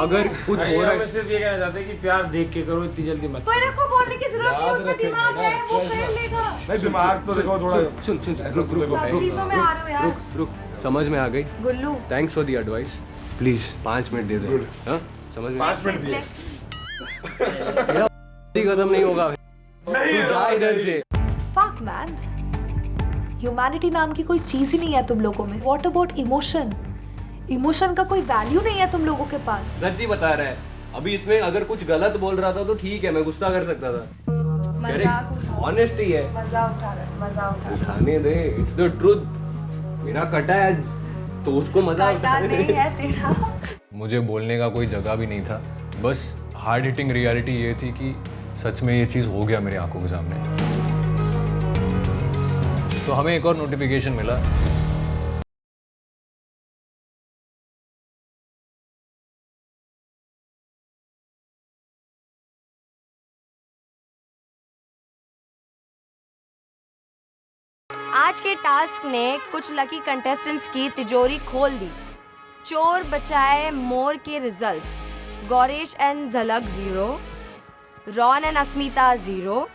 अगर कुछ हो रहा है, मैं सिर्फ ये कहना चाहता हूं कि प्यार देख के करो, इतनी जल्दी मत. तो इनको बोलने की जरूरत नहीं, उसमें दिमाग है, वो कर लेगा. नहीं, दिमाग तो देखो थोड़ा. सुन रुक चीजों में आ रहे हो यार. रुक समझ में आ गई. Gullu, thanks for the advice. Please 5 minute दे दे. हां, समझ में 5 मिनट दिए. खत्म नहीं होगा. तू जा इधर से. Fuck man. ह्यूमैनिटी नाम की कोई चीज ही नहीं है तुम लोगों में. What about emotion? इमोशन का कोई वैल्यू नहीं है तुम लोगों के पास. सच्ची बता रहा है. अभी इसमें अगर कुछ गलत बोल रहा था तो ठीक है, मैं गुस्सा कर सकता था. ऑनेस्टी है. मजा उठाने दे. It's the truth. मेरा कटा है आज, तो उसको मजा उठाने है तेरा. मुझे बोलने का कोई जगह भी नहीं था. बस हार्ड हिटिंग रियलिटी ये थी कि सच में ये चीज़ हो गया मेरी आंखों के सामने. तो हमें एक और नोटिफिकेशन मिला. आज के टास्क ने कुछ लकी कंटेस्टेंट्स की तिजोरी खोल दी. चोर बचाए मोर के रिजल्ट्स. गौरेश एंड झलक 0, रॉन एंड अस्मिता 0,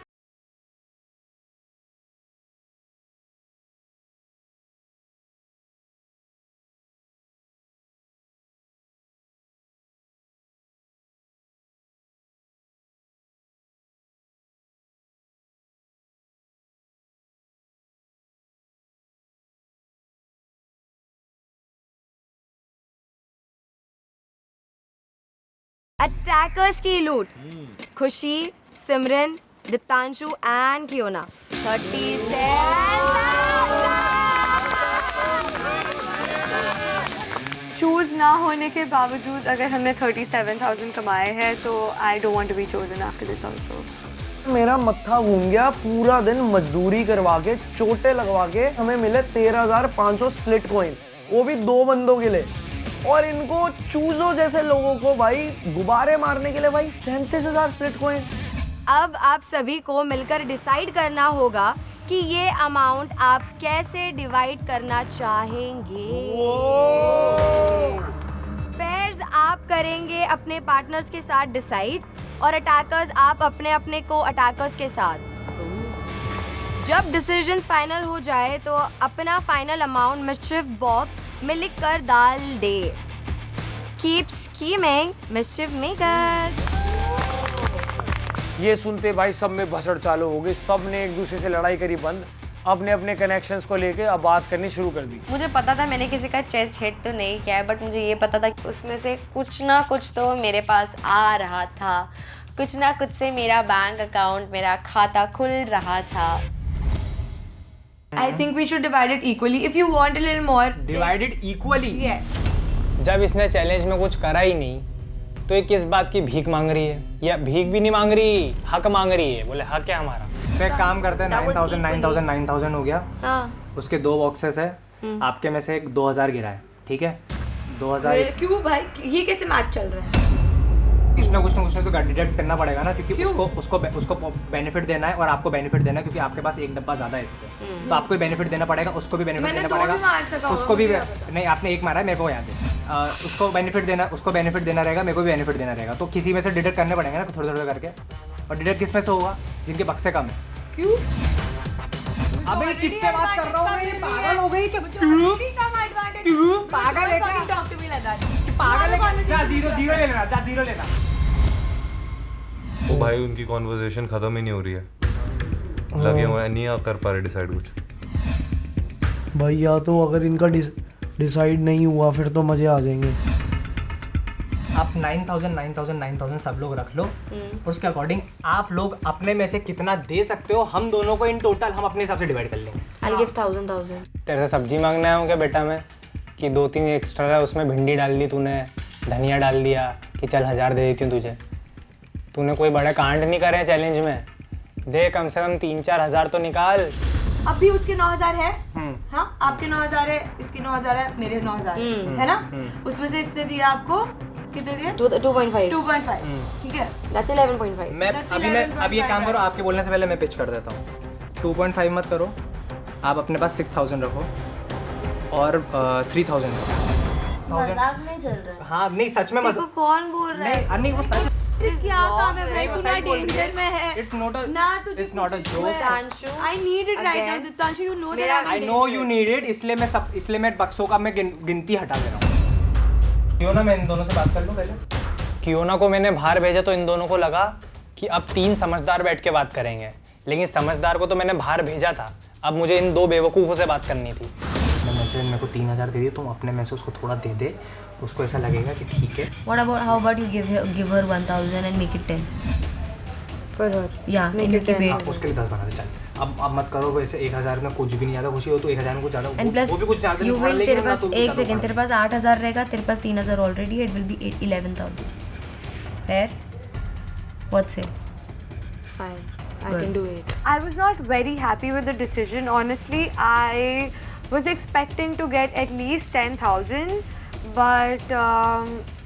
अटैकर्स की लूट. खुशी, सिमरन, दीप्तांशु एंड कियोना. 37,000. चूज ना होने के बावजूद अगर हमने 37,000 कमाए हैं तो I don't want to be chosen after this also. मेरा मत्था घूम गया. पूरा दिन मजदूरी करवा के, चोटे लगवा के हमें मिले 13,500 स्प्लिट कॉइन, वो भी 2 बंदों के लिए. और इनको चूजो जैसे लोगों को भाई गुब्बारे मारने के लिए भाई 37,000 स्प्लिट कॉइन. अब आप सभी को मिलकर डिसाइड करना होगा कि ये अमाउंट आप कैसे डिवाइड करना चाहेंगे. पेयर्स आप करेंगे अपने पार्टनर्स के साथ डिसाइड और अटैकर्स आप अपने अपने को अटैकर्स के साथ। जब डिसीजंस फाइनल हो जाए तो अपना फाइनल अमाउंट मिस्चिफ बॉक्स में लिख कर डाल दे। Keep scheming mischief maker. ये सुनते भाई सब में भसड़ चालू हो गई, सब ने एक दूसरे से लड़ाई करी बंद, अपने अपने कनेक्शंस को लेके अब बात करनी शुरू कर दी। मुझे पता था मैंने किसी का चेस्ट हिट तो नहीं किया है, बट मुझे ये पता था कि उसमें से कुछ ना कुछ तो मेरे पास आ रहा था, कुछ ना कुछ से मेरा बैंक अकाउंट, मेरा खाता खुल रहा था। I think we should divide it equally. If you want a little more, divide it equally. Yes. जब इसने चैलेंज में कुछ करा ही नहीं तो ये किस बात की भीख मांग रही है? या भीख भी नहीं मांग रही, हक मांग रही है। बोले हक है हमारा। तो एक काम करते हैं, 9000 9000 9000 हो गया। हाँ। उसके 2 बॉक्सेस है, आपके में से एक 2000 गिरा है, ठीक है? 2000 क्यों भाई, ये कैसे मैच चल रहा है? कुछ ना तो डिडक्ट करना पड़ेगा ना, क्योंकि उसको बेनिफिट देना है और आपको बेनिफिट देना है, क्योंकि आपके पास एक डब्बा ज्यादा है इससे, तो आपको बेनिफिट देना पड़ेगा, उसको भी बेनिफिट देना पड़ेगा, उसको भी नहीं, आपने एक मारा है, मेरे को याद है। उसको बेनिफिट देना रहेगा, मेरे को भी बेनिफिट देना रहेगा, तो किसी में से डिडक्ट करने पड़ेंगे ना, थोड़े थोड़े करके। और डिडक्ट किस में से होगा? जिनके बक्से कम है। क्यों? अबे किससे बात कर रहा हूँ मैं? पागल हो गई क्या? क्यों? पागल है क्या? पागल है क्या? जा जीरो ले लेना। ओ भाई उनकी कॉन्वर्सेशन खत्म ही नहीं हो रही है। लगे हुए नहीं कर पा रहे डिसाइड कुछ। भाई या तो अगर इनका डिसाइड नहीं हुआ फिर तो मजे आ जाएंगे। आप 9000 सब लोग रख लो और उसके अकॉर्डिंग आप लोग अपने में से कितना दे सकते हो, हम दोनों को इन टोटल हम अपने हिसाब से डिवाइड कर लेंगे। I'll give 1000. तेरे से सब्जी मांगना है क्या बेटा? मैं कि 2-3 एक्स्ट्रा है, उसमें भिंडी डाल दी तूने, धनिया डाल दिया कि चल 1000 दे देती हूँ तुझे। तूने कोई बड़े कांड नहीं करे चैलेंज में, दे कम से कम 3-4 हज़ार तो निकाल। अभी उसके 9000 है, हाँ आपके 9000 है, इसके 9000 है, मेरे 9000 है ना? उसमें से इसने दिया आपको कितने दिए? 2.5 ठीक है, That's 11.5. मैं अब ये काम करो, आपके बोलने से पहले मैं पिच कर देता हूँ। 2.5 मत करो, आप अपने पास 6000 रखो और 3000 रखो। मजाक नहीं चल रहा है। हाँ नहीं सच में मजाक। कौन बोल रहा है? नहीं वो सच। क्या काम है भाई, तू ना डेंजर में है। It's not a joke. Diptanshu, I need it right now. Diptanshu, you know that I know you need it. इसलिए मैं बक्सों का मैं गिनती हटा दे रहा हूँ। क्यों ना मैं इन दोनों से बात कर लूँ पहले? क्यों को मैंने बाहर भेजा तो इन दोनों को लगा कि अब 3 समझदार बैठ के बात करेंगे, लेकिन समझदार को तो मैंने बाहर भेजा था, अब मुझे इन 2 बेवकूफ़ों से बात करनी थी। मैं से मेरे को 3000 दे दी, तुम अपने में से उसको थोड़ा दे दे, उसको ऐसा लगेगा कि ठीक है। How about you give her 1000 and make it 10 for her? Yeah, make it 10. उसके लिए 10 बना दे चल। अब मत करो वैसे, 1000 में कुछ भी नहीं आता, खुशी हो तो 1000 में कुछ ज़्यादा and plus वो भी कुछ ज़्यादा you will, तेरे पास एक सेकंड, तेरे पास 8000 रहेगा, तेरे पास 3000 already, it will be 11,000. Fair? What say? Fine, I can do it. I was not very happy with the decision. Honestly, I was expecting to get at least 10,000, but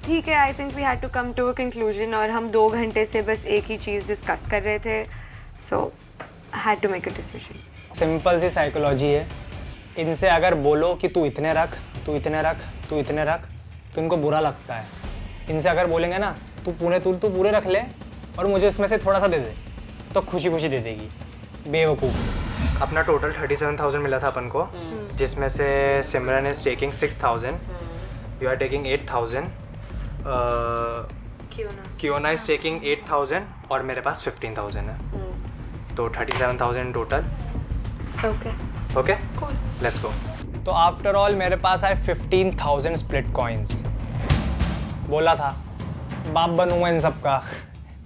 ठीक है, I think we had to come to a conclusion और हम 2 घंटे से बस एक ही चीज़ डिस्कस कर रहे थे, so I had to make a decision. Simple सी साइकोलॉजी है, इनसे अगर बोलो कि तू इतने रख, तू इतने रख, तू इतने रख, तो इनको बुरा लगता है। इनसे अगर बोलेंगे ना तू पूरे रख ले और मुझे उसमें से थोड़ा सा दे दे, तो खुशी खुशी दे देगी। बेवकूफ़। अपना टोटल 37,000 मिला था अपन को, जिसमें से Simran is taking 6,000, you are taking 8,000, Kiona is taking 8,000 और मेरे पास 15,000 है, तो 37,000 टोटल। Okay let's go. तो आफ्टर ऑल मेरे पास आए 15,000 स्प्लिट कॉइन्स। बोला था बाप बनूंगा इन सबका,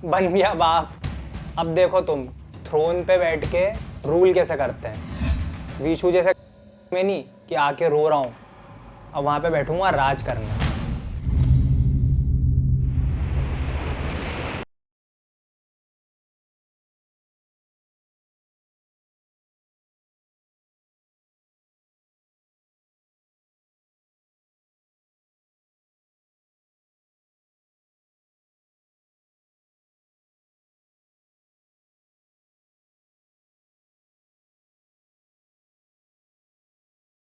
बन गया बाप। अब देखो तुम थ्रोन पे बैठ के रूल कैसे करते हैं, वीशु जैसे में नहीं कि आके रो रहा हूँ, अब वहाँ पे बैठूंगा राज करने।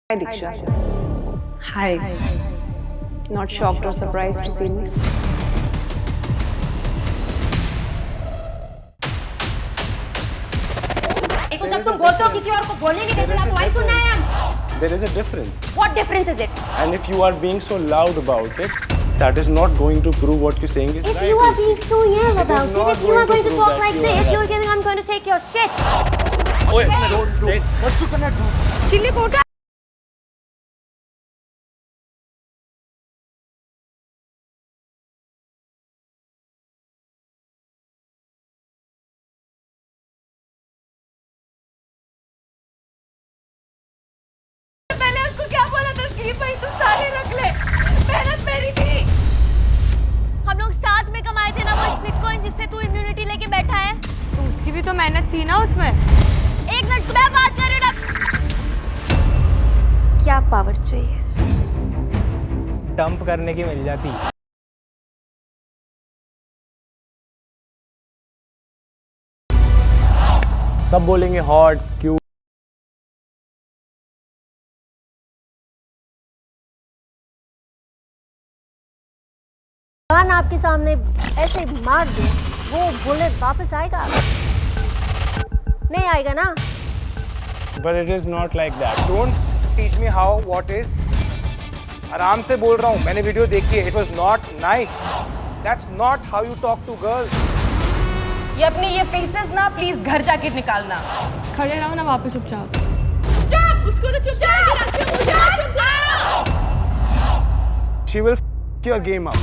Hi Diksha. Hi. Not shocked or surprised to see me. देखो जब तुम बोलते हो किसी और को बोलने नहीं देते तो वही सुनना है हम। There is a difference. What difference is it? And if you are being so loud about it, that is not going to prove what you're saying is If right. you are being so yell about it, if you are going to talk like this, you're getting I'm going to take your shit. Wait, don't. What's your connect? चिल्ली कोटा मैंने उसको क्या बोला था कि भाई तू सारे रख ले, मेहनत मेरी थी। हम लोग साथ में कमाए थे ना वो स्प्लिट कॉइन जिससे तू इम्यूनिटी लेके बैठा है। तो उसकी भी तो मेहनत थी ना उसमें। एक मिनट मैं बात कर रही हूँ ना। क्या पावर चाहिए? डंप करने की मिल जाती। सब बोलेंगे हॉट क्यूट। कान आपके सामने ऐसे मार दे, वो बुलेट वापस आएगा? नहीं आएगा ना? But it is not like that. Don't teach me how what is. आराम से बोल रहा हूँ, मैंने वीडियो देखी है. It was not nice. That's not how you talk to girls. ये अपने ये फेसेस ना प्लीज घर जाके निकालना। खड़े रहो ना वहाँ पे चुपचाप। चुप, उसको तो चुपचाप रखिए, मुझे चुप करो। She will f your game up.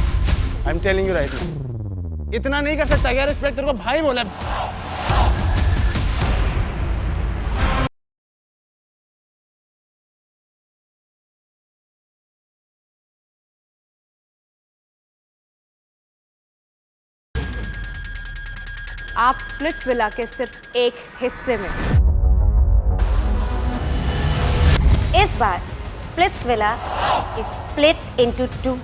I'm telling you right now. इतना नहीं कर सकता यार, रिस्पेक्ट तेरे को भाई बोला। आप स्प्लिट्स विला के सिर्फ एक हिस्से में। इस बार splits villa is split into two.